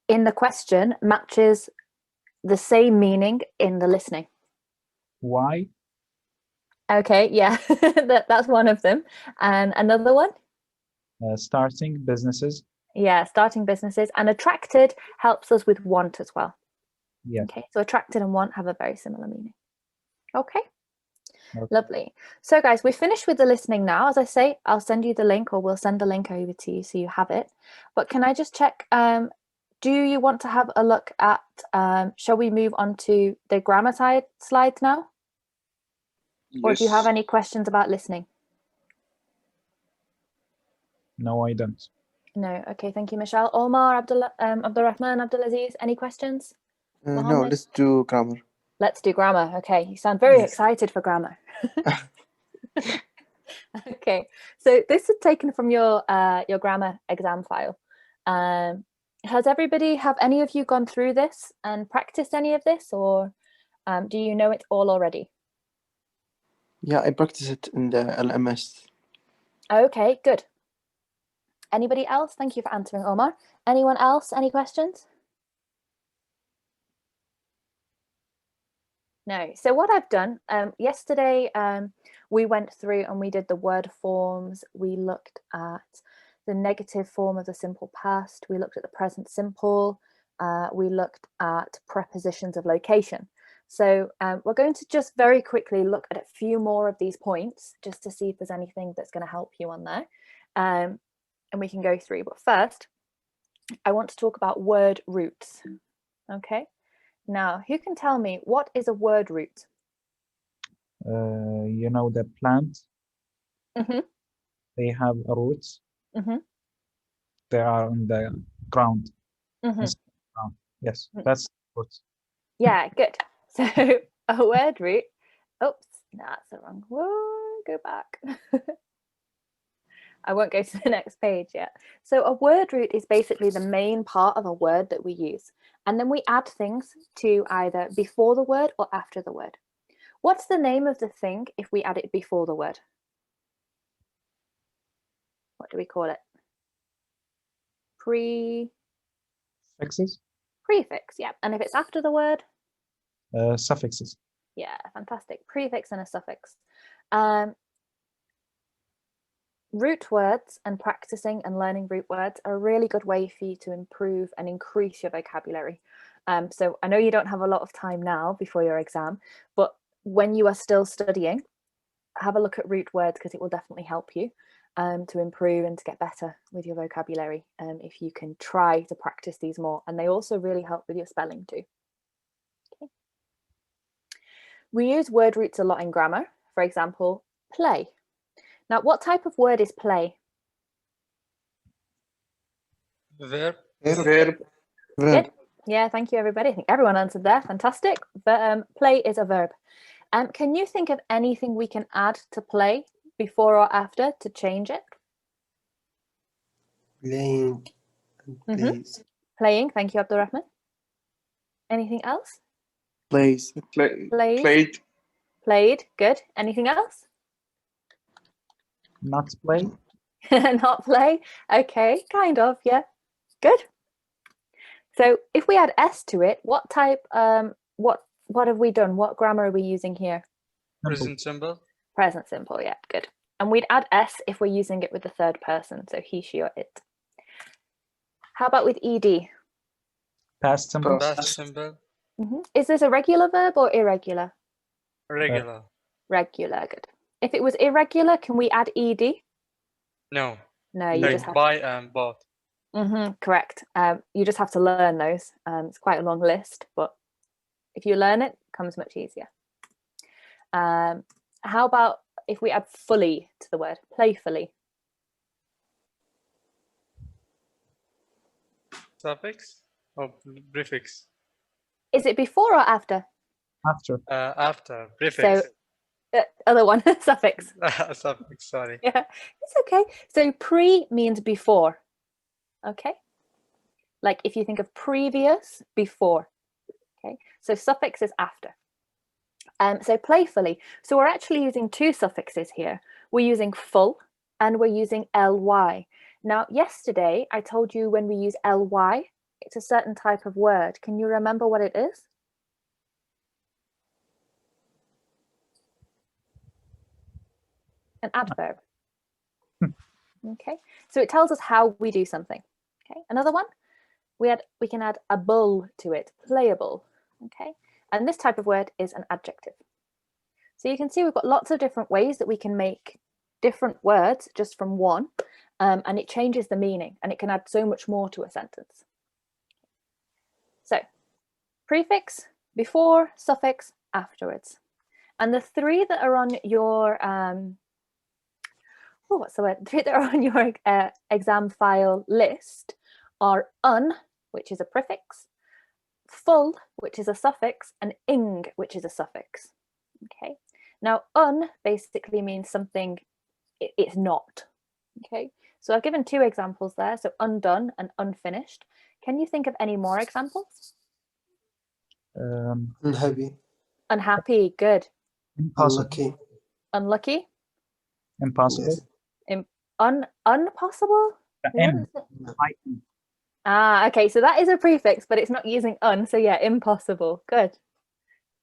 in the question matches the same meaning in the listening? Why? Okay, yeah, that's one of them. And another one? Starting businesses. Yeah, starting businesses. And attracted helps us with want as well. Yeah. Okay, so attracted and want have a very similar meaning. Okay. Okay. Lovely. So guys, we're finished with the listening now. As I say, I'll send you the link, or we'll send the link over to you so you have it. But can I just check, do you want to have a look at, shall we move on to the grammar slides now? Or do you have any questions about listening? No, I don't. No. Okay, thank you, Michelle. Omar, Abdulrahman, Abdulaziz, any questions? No, Mohammed? let's do grammar. Let's do grammar. Okay, you sound very Yes. excited for grammar. Okay, so this is taken from your grammar exam file. Have any of you gone through this and practiced any of this, or do you know it all already? Yeah, I practice it in the LMS. Okay, good. Anybody else? Thank you for answering, Omar. Anyone else? Any questions? No. So what I've done, yesterday we went through and we did the word forms. We looked at the negative form of the simple past. We looked at the present simple. We looked at prepositions of location. So we're going to just very quickly look at a few more of these points just to see if there's anything that's going to help you on there. And we can go through. But first, I want to talk about word roots. Okay. Now, who can tell me what is a word root? You know the plant, Mm-hmm. they have a roots. Mm-hmm. They are on the ground. Mm-hmm. Yes, that's roots. Yeah, good. So a word root. Oops, no, that's the wrong. Whoa, go back. I won't go to the next page yet. So a word root is basically the main part of a word that we use. And then we add things to either before the word or after the word. What's the name of the thing if we add it before the word? What do we call it? Suffixes? Prefix, yeah. And if it's after the word? Suffixes. Yeah, fantastic. Prefix and a suffix. Root words and practicing and learning root words are a really good way for you to improve and increase your vocabulary. So I know you don't have a lot of time now before your exam, but when you are still studying, have a look at root words because it will definitely help you to improve and to get better with your vocabulary if you can try to practice these more. And they also really help with your spelling too. Okay. We use word roots a lot in grammar. For example, play. Now, what type of word is play? Verb. Verb. Good. Yeah, thank you, everybody. I think everyone answered there. Fantastic. But play is a verb. Can you think of anything we can add to play before or after to change it? Playing. Plays. Playing. Thank you, Abdulrahman. Anything else? Plays. Plays. Played. Played. Good. Anything else? Not play. Not play. Okay, kind of. Yeah. Good. So if we add s to it, what type? What have we done? What grammar are we using here? Present simple. Present simple. Yeah. Good. And we'd add s if we're using it with the third person, so he, she, or it. How about with ed? Past simple. Past simple. Is this a regular verb or irregular? Regular. Regular. Good. If it was irregular, can we add ed? No. No, you Like just have by and bought. correct. You just have to learn those. It's quite a long list, but if you learn it, it comes much easier. How about if we add fully to the word? Playfully. Suffix or prefix? Is it before or after? After. After. Prefix. So other one, suffix. Suffix, sorry. Yeah, it's okay. So pre means before. Okay. Like if you think of previous, before. Okay. So suffix is after. So playfully. So we're actually using two suffixes here. We're using full and we're using ly. Now, yesterday I told you when we use ly, it's a certain type of word. Can you remember what it is? An adverb. Okay, so it tells us how we do something. Okay, another one, we can add a bull to it, playable. Okay, and this type of word is an adjective. So you can see we've got lots of different ways that we can make different words just from one, and it changes the meaning, and it can add so much more to a sentence. So prefix, before, suffix, afterwards. And the three that are on your what's the word? The three that are on your exam file list are un, which is a prefix, full, which is a suffix, and ing, which is a suffix. Okay. Now, un basically means something it's not. Okay. So I've given two examples there. So undone and unfinished. Can you think of any more examples? Unhappy. Unhappy. Good. Impossible. Unlucky. Unlucky. Impossible. Yes. Unpossible? M. Ah, okay, so that is a prefix, but it's not using un, so yeah, impossible. Good.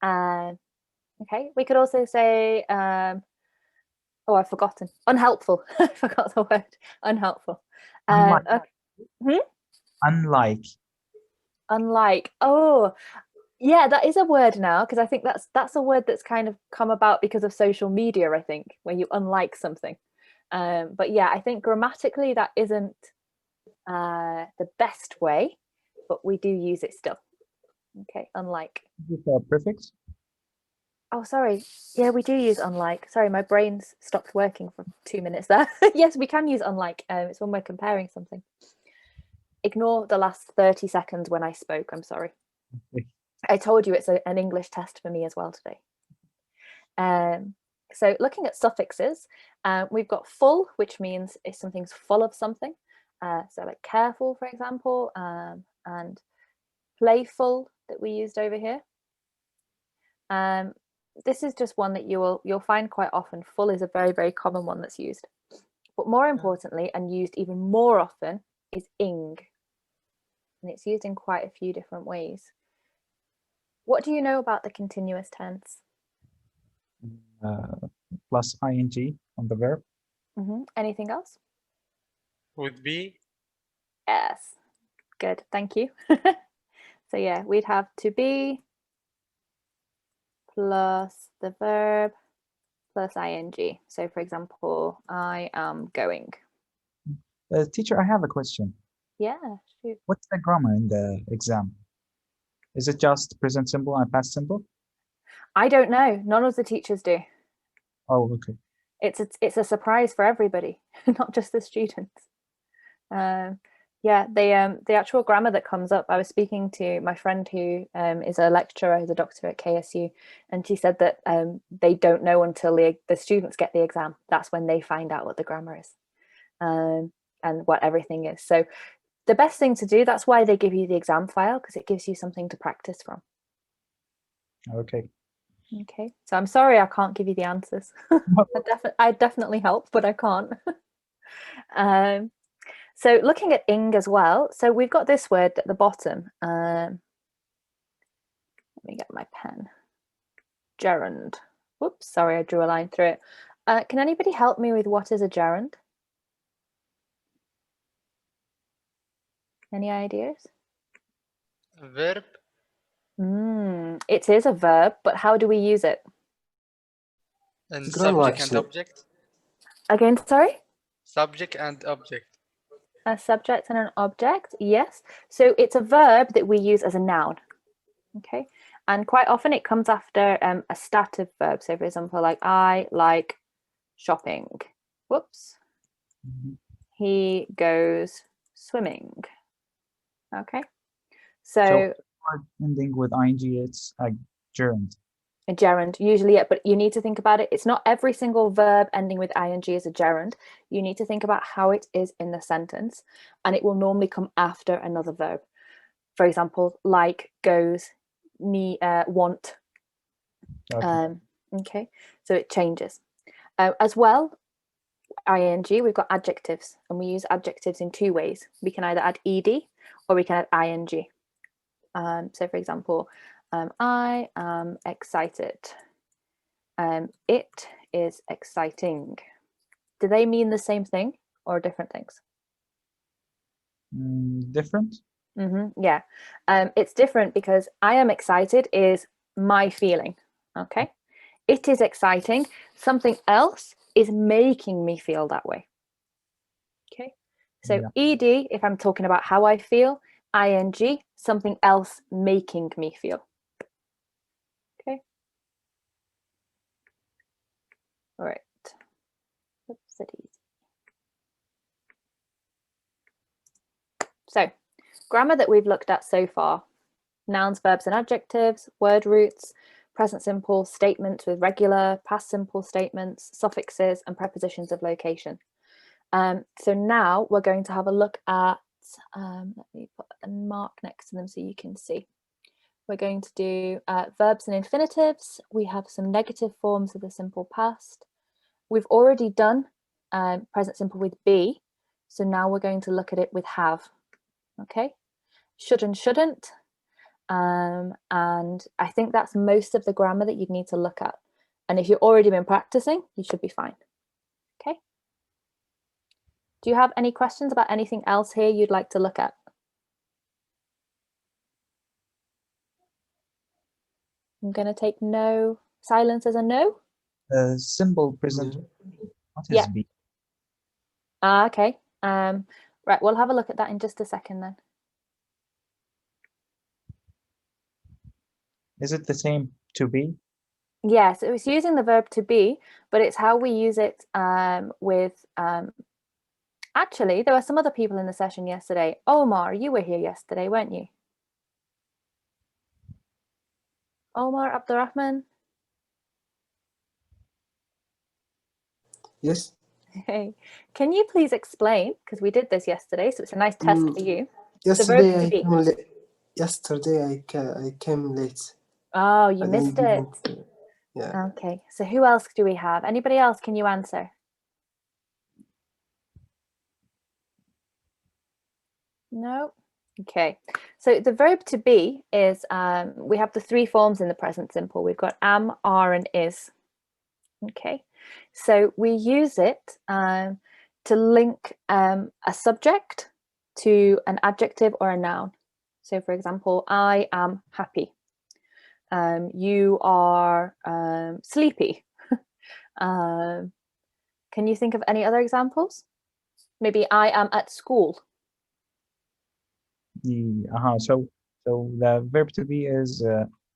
Okay, we could also say, oh, I've forgotten. Unhelpful. I forgot the word. Unhelpful. Unlike. Okay. Unlike. Unlike. Oh, yeah, that is a word now, because I think that's a word that's kind of come about because of social media, I think, where you unlike something. But yeah, I think grammatically that isn't the best way, but we do use it still. Okay, unlike. Is it a prefix? Oh, sorry. Yeah, we do use unlike. Sorry, my brain's stopped working for 2 minutes there. Yes, we can use unlike. It's when we're comparing something. Ignore the last 30 seconds when I spoke. I'm sorry. Okay. I told you it's an English test for me as well today. So looking at suffixes, we've got full, which means if something's full of something. So like careful, for example, and playful that we used over here. This is just one that you'll find quite often. Full is a very, very common one that's used. But more importantly, and used even more often, is ing. And it's used in quite a few different ways. What do you know about the continuous tense? Plus ing on the verb. Anything else? Would be. Yes. Good. Thank you. So yeah, we'd have to be plus the verb plus ing. So for example, I am going. Teacher, I have a question. Yeah, shoot. What's the grammar in the exam? Is it just present simple and past simple? I don't know. None of the teachers do. Oh, okay. It's a surprise for everybody, not just the students. Yeah, the actual grammar that comes up. I was speaking to my friend who is a lecturer, who's a doctor at KSU, and she said that they don't know until the students get the exam. That's when they find out what the grammar is and what everything is. So the best thing to do, that's why they give you the exam file, because it gives you something to practice from. Okay. Okay, so I'm sorry I can't give you the answers. I'd definitely help, but I can't. So looking at ing as well, so we've got this word at the bottom. Let me get my pen. Gerund. Whoops, sorry, I drew a line through it. Can anybody help me with what is a gerund? Any ideas? A verb. It is a verb, but how do we use it? And It's subject and actually. object. Again, sorry? Subject and object. A subject and an object, yes. So it's a verb that we use as a noun, okay? And quite often it comes after a stative verb. So for example, like I like shopping. Whoops. He goes swimming. Okay. So ending with ing, it's a gerund. A gerund, usually, yeah, but you need to think about it. It's not every single verb ending with ing is a gerund. You need to think about how it is in the sentence, and it will normally come after another verb. For example, like, goes, want. Okay, so it changes. As well, ing, we've got adjectives, and we use adjectives in two ways. We can either add ed or we can add ing. So for example, I am excited. It is exciting. do they mean the same thing or different things? Different? Yeah, it's different because I am excited is my feeling, okay? It is exciting, something else is making me feel that way, okay? So ed, if I'm talking about how I feel, ing, something else making me feel, okay? All right. So, grammar that we've looked at so far: nouns, verbs and adjectives, word roots, present simple statements with regular, past simple statements, suffixes and prepositions of location. So now we're going to have a look at, let me put a mark next to them so you can see. We're going to do verbs and infinitives. We have some negative forms of the simple past. We've already done present simple with be, so now we're going to look at it with have. Okay, should and shouldn't, and I think that's most of the grammar that you'd need to look at. And if you've already been practicing, you should be fine. Okay. Do you have any questions about anything else here you'd like to look at? I'm going to take no. Silence as a no. Simple present. What is be? Okay. Right, we'll have a look at that in just a second then. Is it the same to be? Yes, it was using the verb to be, but it's how we use it with actually, there were some other people in the session yesterday. Omar, you were here yesterday, weren't you? Omar Abdurrahman? Yes. Hey, can you please explain, because we did this yesterday, so it's a nice test for you. Yesterday I came late. Oh, you missed it. Yeah. Okay, so who else do we have? Anybody else can you answer? No? Okay, so the verb to be is, we have the three forms in the present simple. We've got am, are, and is. Okay, so we use it to link a subject to an adjective or a noun. So for example, I am happy. You are sleepy. Can you think of any other examples? Maybe I am at school. So the verb to be is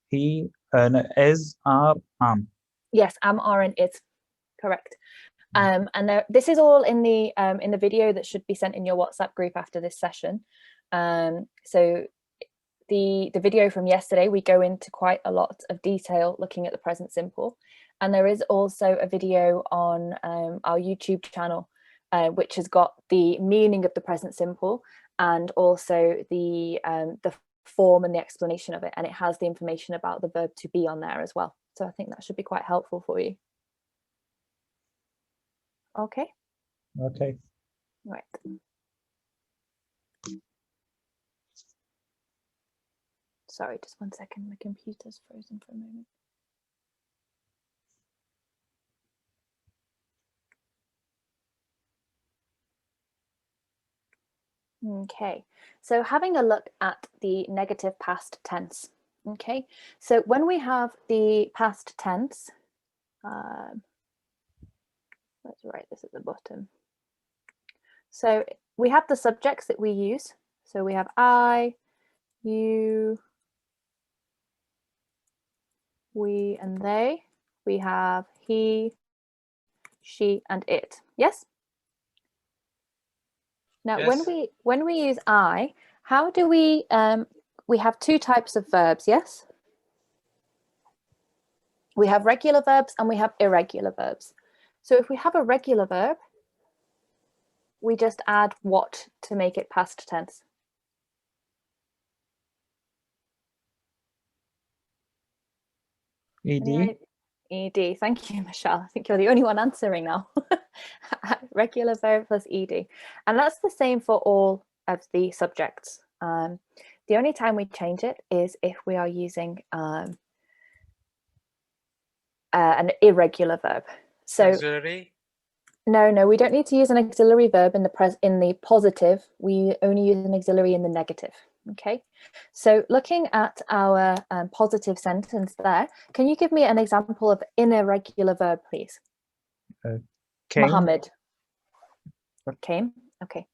he, is, are, am. Yes, am, are, and is. Correct. And this is all in the video that should be sent in your WhatsApp group after this session. So the video from yesterday, we go into quite a lot of detail looking at the present simple, and there is also a video on our YouTube channel which has got the meaning of the present simple and also the form and the explanation of it, and it has the information about the verb to be on there as well. So I think that should be quite helpful for you. Okay. Okay. Right. Sorry, just 1 second. My computer's frozen for a moment. Okay, so having a look at the negative past tense. Okay, so when we have the past tense, let's write this at the bottom. So we have the subjects that we use. So we have I, you, we and they. We have he, she and it. Yes? Now, Yes. when we use I, how do we have two types of verbs, yes? We have regular verbs and we have irregular verbs. So if we have a regular verb, we just add what to make it past tense. Ed. Ed, thank you, Michelle. I think you're the only one answering now. Regular verb plus ed. And that's the same for all of the subjects. The only time we change it is if we are using an irregular verb. So auxiliary. No, we don't need to use an auxiliary verb in the positive. We only use an auxiliary in the negative. Okay, so looking at our positive sentence there, can you give me an example of an irregular verb, please? Came. Mohammed. Came. Okay.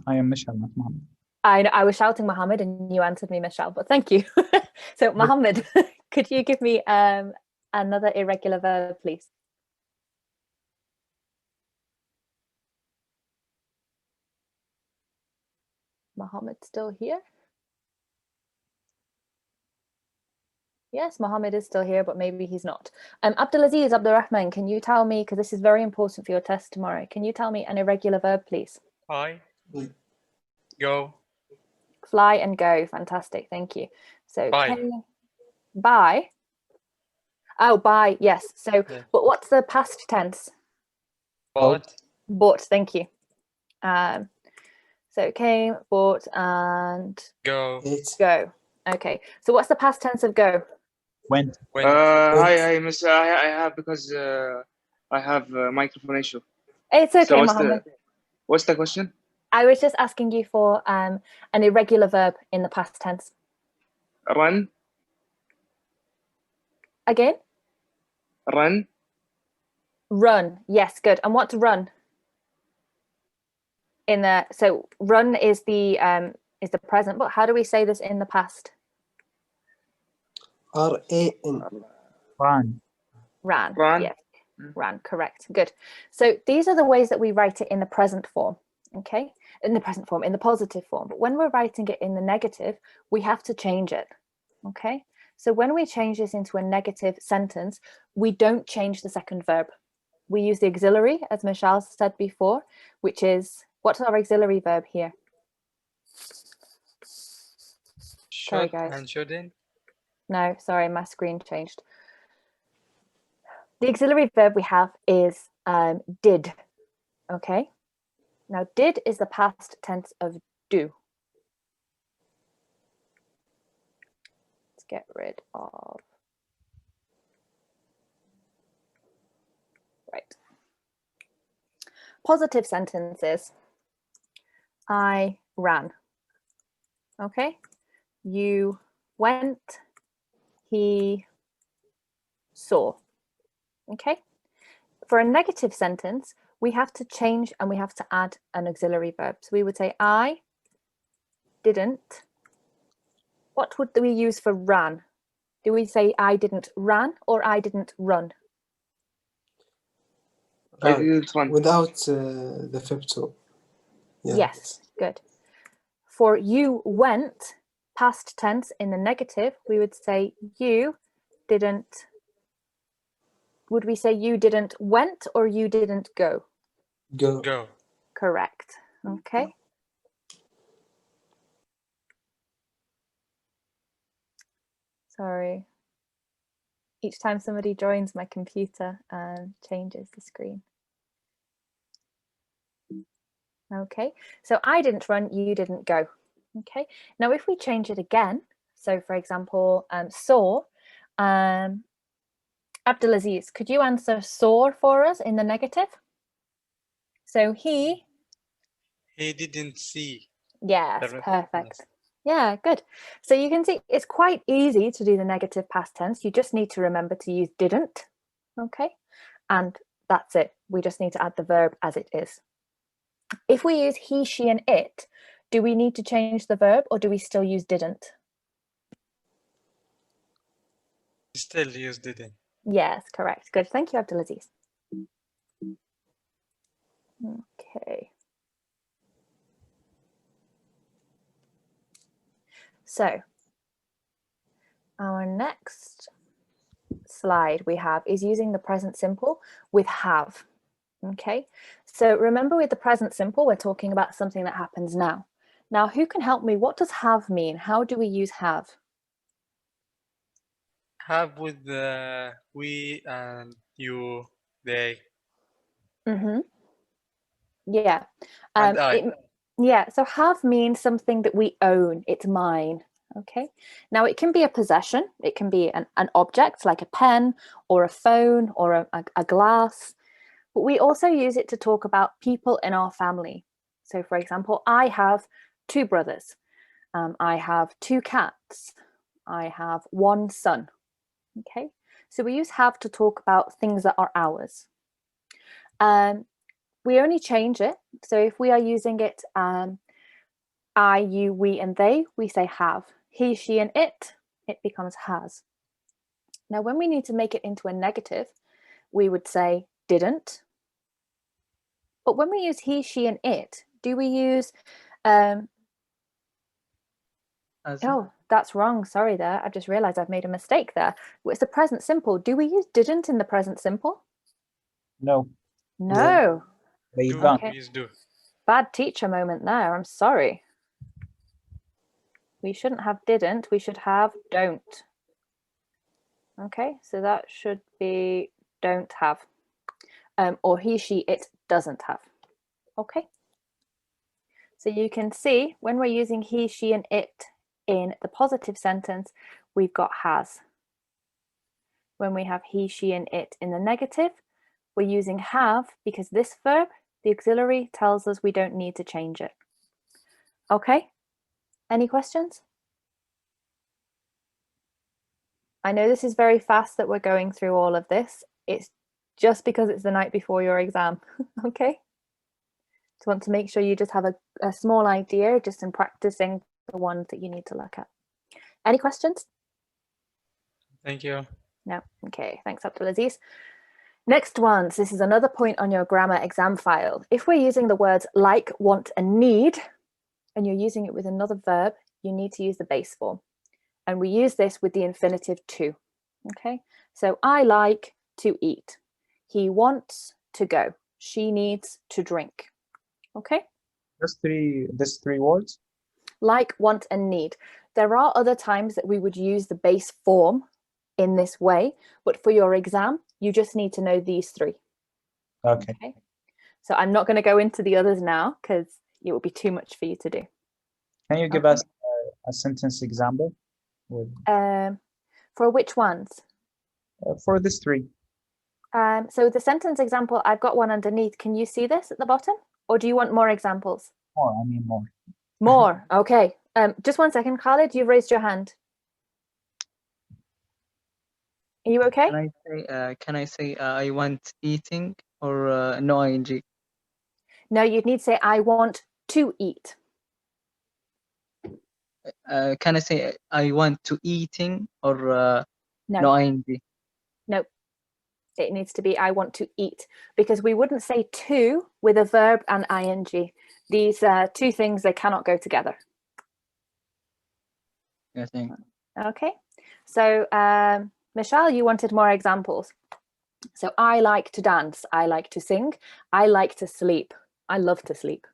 I am Michelle, not Mohammed. I was shouting Mohammed and you answered me Michelle, but thank you. So Mohammed, could you give me another irregular verb, please? Mohammed still here? Yes, Mohammed is still here, but maybe he's not. Abdulaziz, Abdurrahman, can you tell me, because this is very important for your test tomorrow, can you tell me an irregular verb, please? Fly. Go. Fly and go. Fantastic, thank you. So Buy. Buy. Oh, buy, yes. So, Yeah. but what's the past tense? Bought. Bought, thank you. So came, bought, and Go. go. Okay, so what's the past tense of go? Went. Hi, Miss. I have because I have a microphone issue. It's okay, So Mohammed. what's the question? I was just asking you for an irregular verb in the past tense. Run. Again? Run. Run. Yes, good. And what's run? So run is the present, but how do we say this in the past? R-A-N. Ran. Ran. Ran. Yes. Ran. Correct. Good. So these are the ways that we write it in the present form. Okay. In the present form, in the positive form. But when we're writing it in the negative, we have to change it. Okay. So when we change this into a negative sentence, we don't change the second verb. We use the auxiliary, as Michelle said before, which is, what's our auxiliary verb here? Sorry, Should guys. and shouldn't. No, sorry, my screen changed. The auxiliary verb we have is did. Okay. Now, did is the past tense of do. Let's get rid of. Right. Positive sentences. I ran. Okay. You went. He saw. Okay. For a negative sentence, we have to change and we have to add an auxiliary verb. So we would say I didn't. What would we use for ran? Do we say I didn't ran or I didn't run? I didn't run. Without the verb to. Yeah. Yes, good. For you went, past tense in the negative, we would say you didn't. Would we say you didn't went or you didn't go? Go. Go. Correct. Okay. Sorry. Each time somebody joins, my computer changes the screen. Okay, so I didn't run, you didn't go. Okay, now if we change it again, so for example, saw, Abdulaziz, could you answer saw for us in the negative? So he didn't see. Yes, perfect. Yeah, good. So you can see it's quite easy to do the negative past tense. You just need to remember to use didn't. Okay, and that's it. We just need to add the verb as it is. If we use he, she, and it, do we need to change the verb or do we still use didn't? Still use didn't. Yes, correct. Good. Thank you, Abdulaziz. Okay. So our next slide we have is using the present simple with have. Okay, so remember with the present simple, we're talking about something that happens now. Now, who can help me? What does have mean? How do we use have? Have with we and you, they. Mm-hmm. Yeah. And I. Yeah, so have means something that we own. It's mine. Okay. Now, it can be a possession. It can be an object like a pen or a phone or a glass. But we also use it to talk about people in our family. So for example, I have 2 brothers. I have 2 cats. I have 1 son. Okay, so we use have to talk about things that are ours. We only change it. So if we are using it I, you, we, and they, we say have. He, she, and it becomes has. Now, when we need to make it into a negative, we would say didn't. But when we use he, she, and it, do we use oh, that's wrong. Sorry there. I just realized I've made a mistake there. It's the present simple. Do we use didn't in the present simple? No. No. They Do, don't. please do. Bad teacher moment there. I'm sorry. We shouldn't have didn't. We should have don't. Okay, so that should be don't have. Or he, she, it doesn't have. Okay. So you can see when we're using he, she, and it in the positive sentence, we've got has. When we have he, she, and it in the negative, we're using have because this verb, the auxiliary, tells us we don't need to change it. Okay, any questions? I know this is very fast that we're going through all of this. It's just because it's the night before your exam, okay? Just want to make sure you just have a small idea just in practicing the ones that you need to look at. Any questions? Thank you. No, okay, thanks Abdulaziz. Next ones, this is another point on your grammar exam file. If we're using the words like, want, and need, and you're using it with another verb, you need to use the base form. And we use this with the infinitive to, okay? So I like to eat. He wants to go. She needs to drink, okay? Just these three words? Like, want, and need. There are other times that we would use the base form in this way, but for your exam, you just need to know these 3. Okay. So I'm not going to go into the others now because it will be too much for you to do. Can you give us a sentence example? With, for which ones? for these 3. So the sentence example, I've got one underneath. Can you see this at the bottom? Or do you want more examples? More, I mean more. More, okay. Just one second, Khalid, you've raised your hand. Are you okay? Can I say I want eating or no ing? No, you'd need to say I want to eat. Can I say I want to eating or no ing? No, it needs to be I want to eat because we wouldn't say to with a verb and ing. These 2 things, they cannot go together. Yeah, thanks. Okay, so Michelle, you wanted more examples. So I like to dance, I like to sing, I like to sleep. I love to sleep.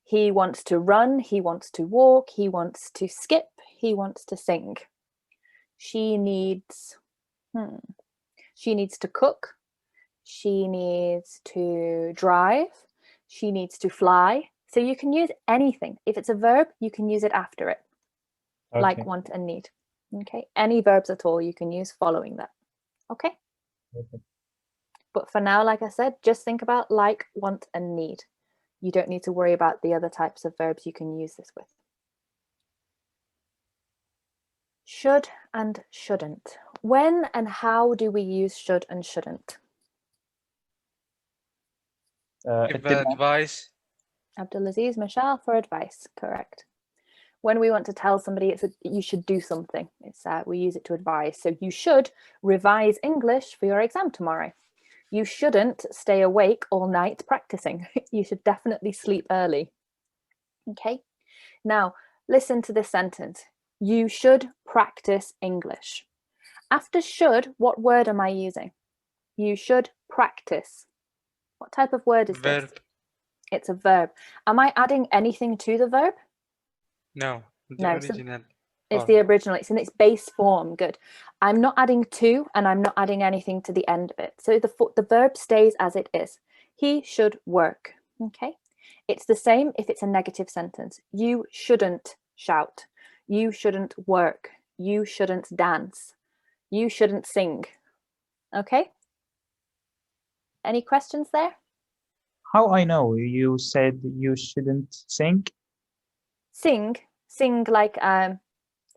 He wants to run, he wants to walk, he wants to skip, he wants to sing. She needs to cook, she needs to drive, she needs to fly. So you can use anything. If it's a verb, you can use it after it. Okay. Like, want, and need. Okay, any verbs at all you can use following that. Okay? Okay. But for now, like I said, just think about like, want, and need. You don't need to worry about the other types of verbs you can use this with. Should and shouldn't. When and how do we use should and shouldn't? Give advice. Abdulaziz, Michelle, for advice, correct. When we want to tell somebody you should do something, we use it to advise. So you should revise English for your exam tomorrow. You shouldn't stay awake all night practicing. You should definitely sleep early. Okay, now listen to this sentence. You should practice English. After should, what word am I using? You should practice. What type of word is this? It's a verb. Am I adding anything to the verb? No, no, original. It's the original. It's in its base form. Good. I'm not adding to, and I'm not adding anything to the end of it. So the verb stays as it is. He should work. Okay. It's the same if it's a negative sentence. You shouldn't shout. You shouldn't work. You shouldn't dance. You shouldn't sing. Okay. Any questions there? How I know? You said you shouldn't sing. Sing like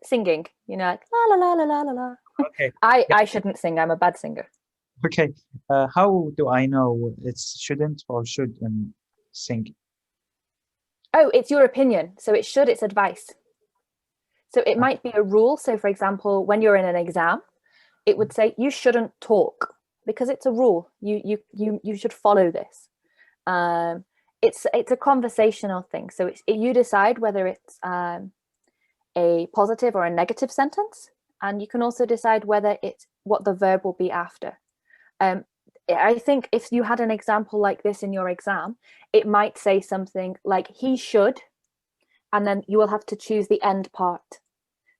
singing, you know, like la la la la la la. Okay. I shouldn't sing. I'm a bad singer. Okay. How do I know it's shouldn't or should sing? Oh, it's your opinion. So it should, it's advice. So it might be a rule. So for example, when you're in an exam, it would say you shouldn't talk because it's a rule. You should follow this. It's a conversational thing. So you decide whether it's a positive or a negative sentence, and you can also decide whether it's what the verb will be after. I think if you had an example like this in your exam, it might say something like he should, and then you will have to choose the end part.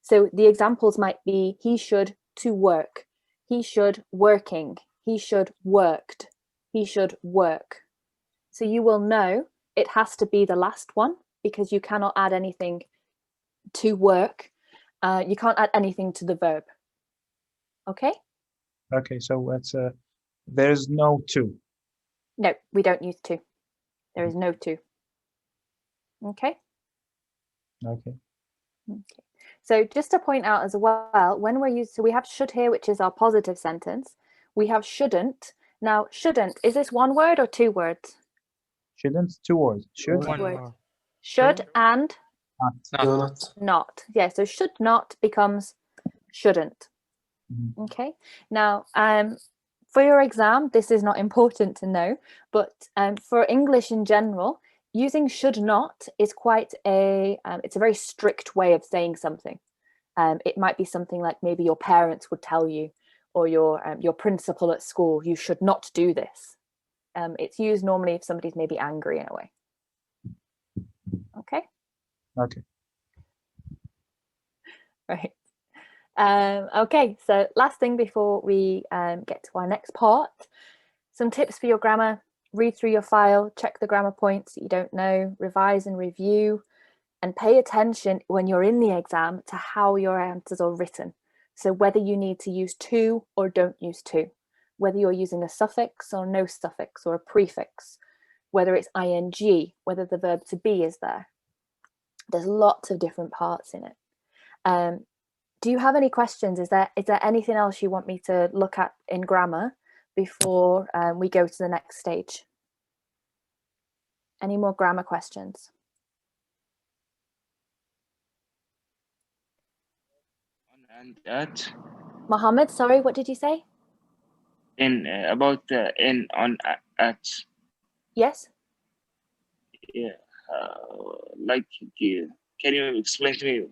So the examples might be he should to work, he should working, he should worked, he should work. So you will know it has to be the last one because you cannot add anything to work. You can't add anything to the verb. Okay? Okay, so it's there's no to. No, we don't use to. There is no to. Okay? Okay. Okay. So just to point out as well, when we're used to, we have should here, which is our positive sentence. We have shouldn't. Now, shouldn't, is this one word or two words? Shouldn't, two words. Should. Two words. Should and not. Yeah, so should not becomes shouldn't. Okay. Now, for your exam, this is not important to know, but for English in general, using should not is quite it's a very strict way of saying something. It might be something like maybe your parents would tell you, or your principal at school, you should not do this. It's used normally if somebody's maybe angry in a way. Okay. Okay. Right. Okay, so last thing before we get to our next part, some tips for your grammar. Read through your file, check the grammar points that you don't know, revise and review, and pay attention when you're in the exam to how your answers are written. So whether you need to use to or don't use to, whether you're using a suffix or no suffix or a prefix, whether it's ing, whether the verb to be is there. There's lots of different parts in it. Do you have any questions? Is there anything else you want me to look at in grammar before we go to the next stage? Any more grammar questions? And at. Mohammed, sorry, what did you say? About in, on, at. Yes. Yeah. Like, can you explain to me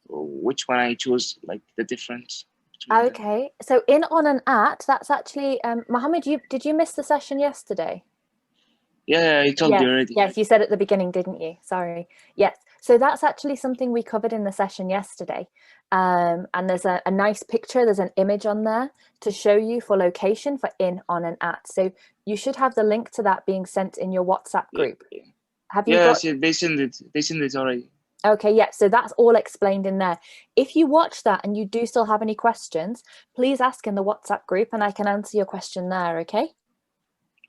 which one I choose, like the difference? Okay, so in, on, and at, that's actually Mohammed. Did you miss the session yesterday? Yeah, I told you already. Yes, you said at the beginning, didn't you? Sorry. Yes. So that's actually something we covered in the session yesterday. And there's a nice picture. There's an image on there to show you for location for in, on, and at. So you should have the link to that being sent in your WhatsApp group. Yeah. Have you got? They send it. They send it already. Okay, yeah, so that's all explained in there. If you watch that and you do still have any questions, please ask in the WhatsApp group and I can answer your question there, okay?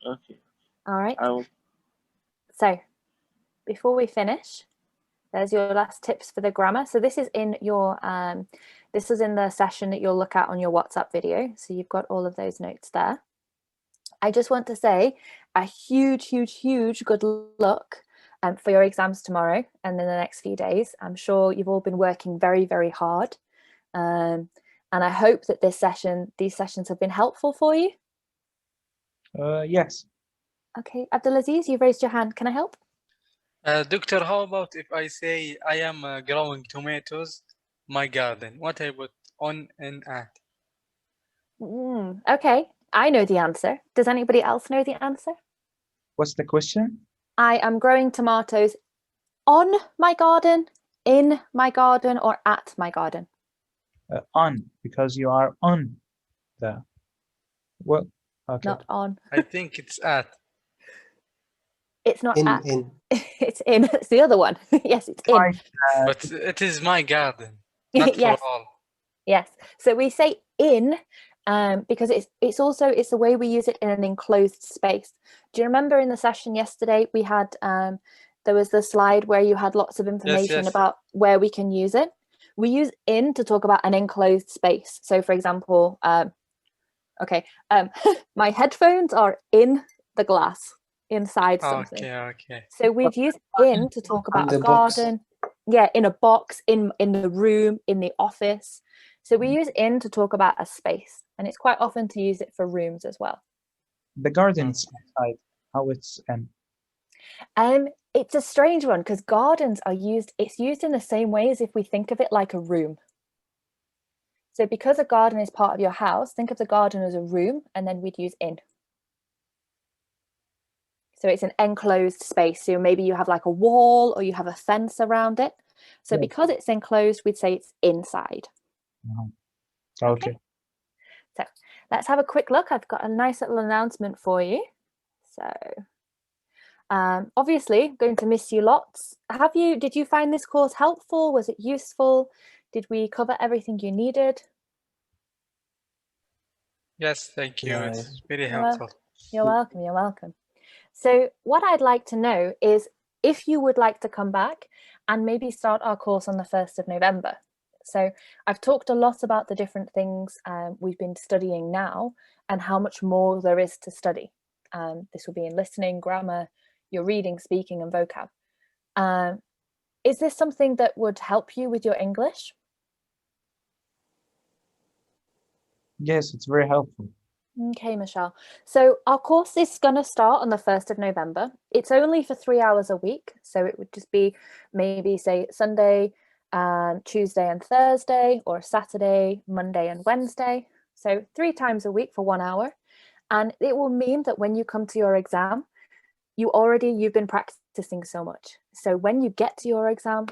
Okay. All right. I will. So before we finish, there's your last tips for the grammar. So this is in your, this is in the session that you'll look at on your WhatsApp video. So you've got all of those notes there. I just want to say a huge, huge, huge good luck for your exams tomorrow and in the next few days. I'm sure you've all been working very, very hard. And I hope that these sessions have been helpful for you. Yes. Okay, Abdulaziz, you've raised your hand. Can I help? Doctor, how about if I say I am growing tomatoes, my garden? What I put on and at? Okay, I know the answer. Does anybody else know the answer? What's the question? I am growing tomatoes on my garden, in my garden, or at my garden. On, because you are on the. Well, okay. Not on. I think it's at. It's not In, at. in. It's in. It's the other one. Yes, it's in. But it is my garden, not Yes. for all. Yes. So we say in because it's the way we use it in an enclosed space. Do you remember in the session yesterday we had there was the slide where you had lots of information about where we can use it? We use in to talk about an enclosed space. So for example, my headphones are in the glass inside something. Okay. So we'd use in to talk about a garden. Yeah, in a box, in the room, in the office. So we use in to talk about a space, and it's quite often to use it for rooms as well. The garden is outside. How it's in? It's a strange one because gardens are used. It's used in the same way as if we think of it like a room. So because a garden is part of your house, think of the garden as a room, and then we'd use in. So it's an enclosed space. So maybe you have like a wall or you have a fence around it. So because it's enclosed, we'd say it's inside. Okay. So let's have a quick look. I've got a nice little announcement for you. So obviously I'm going to miss you lots. Did you find this course helpful? Was it useful? Did we cover everything you needed? Yes, thank you. It's very helpful. You're welcome. You're welcome. So what I'd like to know is if you would like to come back and maybe start our course on the 1st of November. So I've talked a lot about the different things we've been studying now and how much more there is to study. This will be in listening, grammar, your reading, speaking and vocab. Is this something that would help you with your English? Yes, it's very helpful. Okay, Michelle. So our course is going to start on the 1st of November. It's only for 3 hours a week. So it would just be maybe say Sunday, Tuesday and Thursday, or Saturday, Monday and Wednesday. So 3 times a week for 1 hour. And it will mean that when you come to your exam, you've been practicing so much. So when you get to your exam,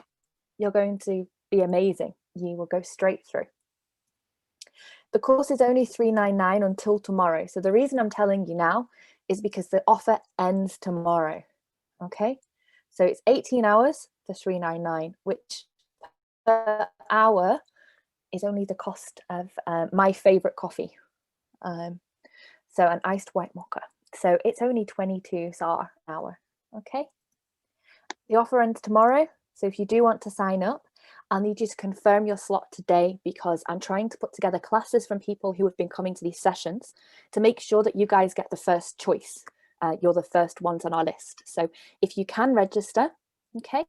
you're going to be amazing. You will go straight through. The course is only $399 until tomorrow. So the reason I'm telling you now is because the offer ends tomorrow. Okay, so it's 18 hours for $399, which per hour is only the cost of my favorite coffee. So an iced white mocha. So it's only 22 SAR an hour. Okay, the offer ends tomorrow. So if you do want to sign up, I'll need you to confirm your slot today because I'm trying to put together classes from people who have been coming to these sessions to make sure that you guys get the first choice. You're the first ones on our list. So if you can register, okay,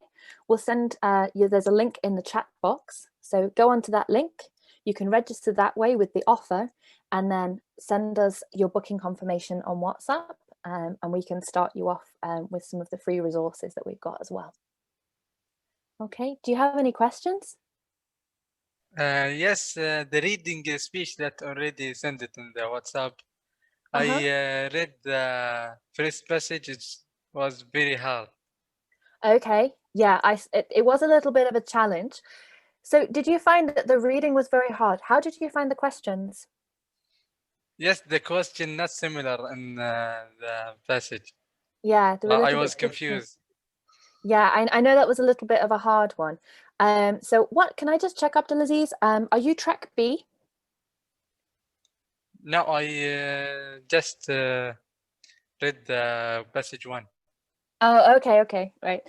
we'll send there's a link in the chat box. So go onto that link. You can register that way with the offer and then send us your booking confirmation on WhatsApp and we can start you off with some of the free resources that we've got as well. Okay, do you have any questions? Yes, the reading speech that already sent it in the WhatsApp. I read the first passage. It was very hard. Okay, yeah, it was a little bit of a challenge. So did you find that the reading was very hard? How did you find the questions? Yes, the question not similar in the passage. Yeah, I was confused. Yeah, I know that was a little bit of a hard one. So what, can I just check, Abdulaziz, are you track B? No, I just read the passage 1. Oh, okay, right.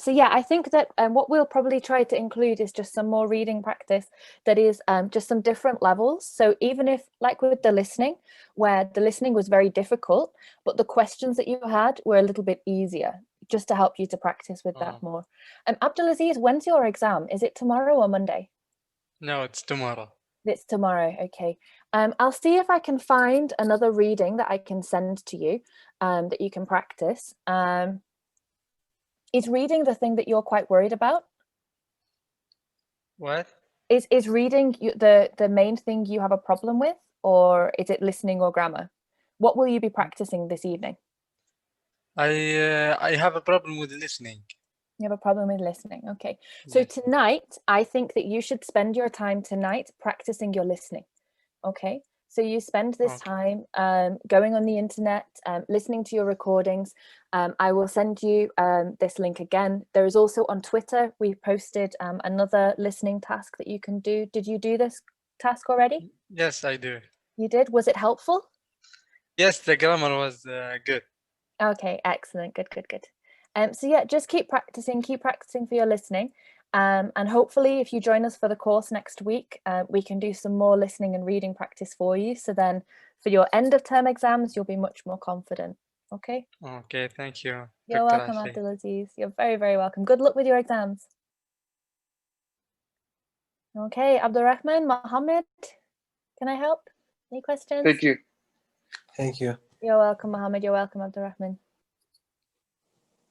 So yeah, I think that what we'll probably try to include is just some more reading practice that is just some different levels. So even if, like with the listening, where the listening was very difficult, but the questions that you had were a little bit easier, just to help you to practice with that more. Abdulaziz, when's your exam? Is it tomorrow or Monday? No, it's tomorrow. It's tomorrow, okay. I'll see if I can find another reading that I can send to you that you can practice. Is reading the thing that you're quite worried about? What? Is reading the main thing you have a problem with, or is it listening or grammar? What will you be practicing this evening? I have a problem with listening. You have a problem with listening, okay. So tonight, I think that you should spend your time tonight practicing your listening, okay? So you spend this time going on the internet, listening to your recordings. I will send you this link again. There is also on Twitter, we posted another listening task that you can do. Did you do this task already? Yes, I do. You did? Was it helpful? Yes, the grammar was good. Okay, excellent. Good, good, good. So yeah, just keep practicing for your listening. And hopefully if you join us for the course next week, we can do some more listening and reading practice for you. So then for your end of term exams, you'll be much more confident. Okay? Okay, thank you. You're Dr. welcome, Ashley. Abdulaziz. You're very, very welcome. Good luck with your exams. Okay, Abdurrahman, Mohammed, can I help? Any questions? Thank you. Thank you. You're welcome, Mohammed. You're welcome, Abdurrahman.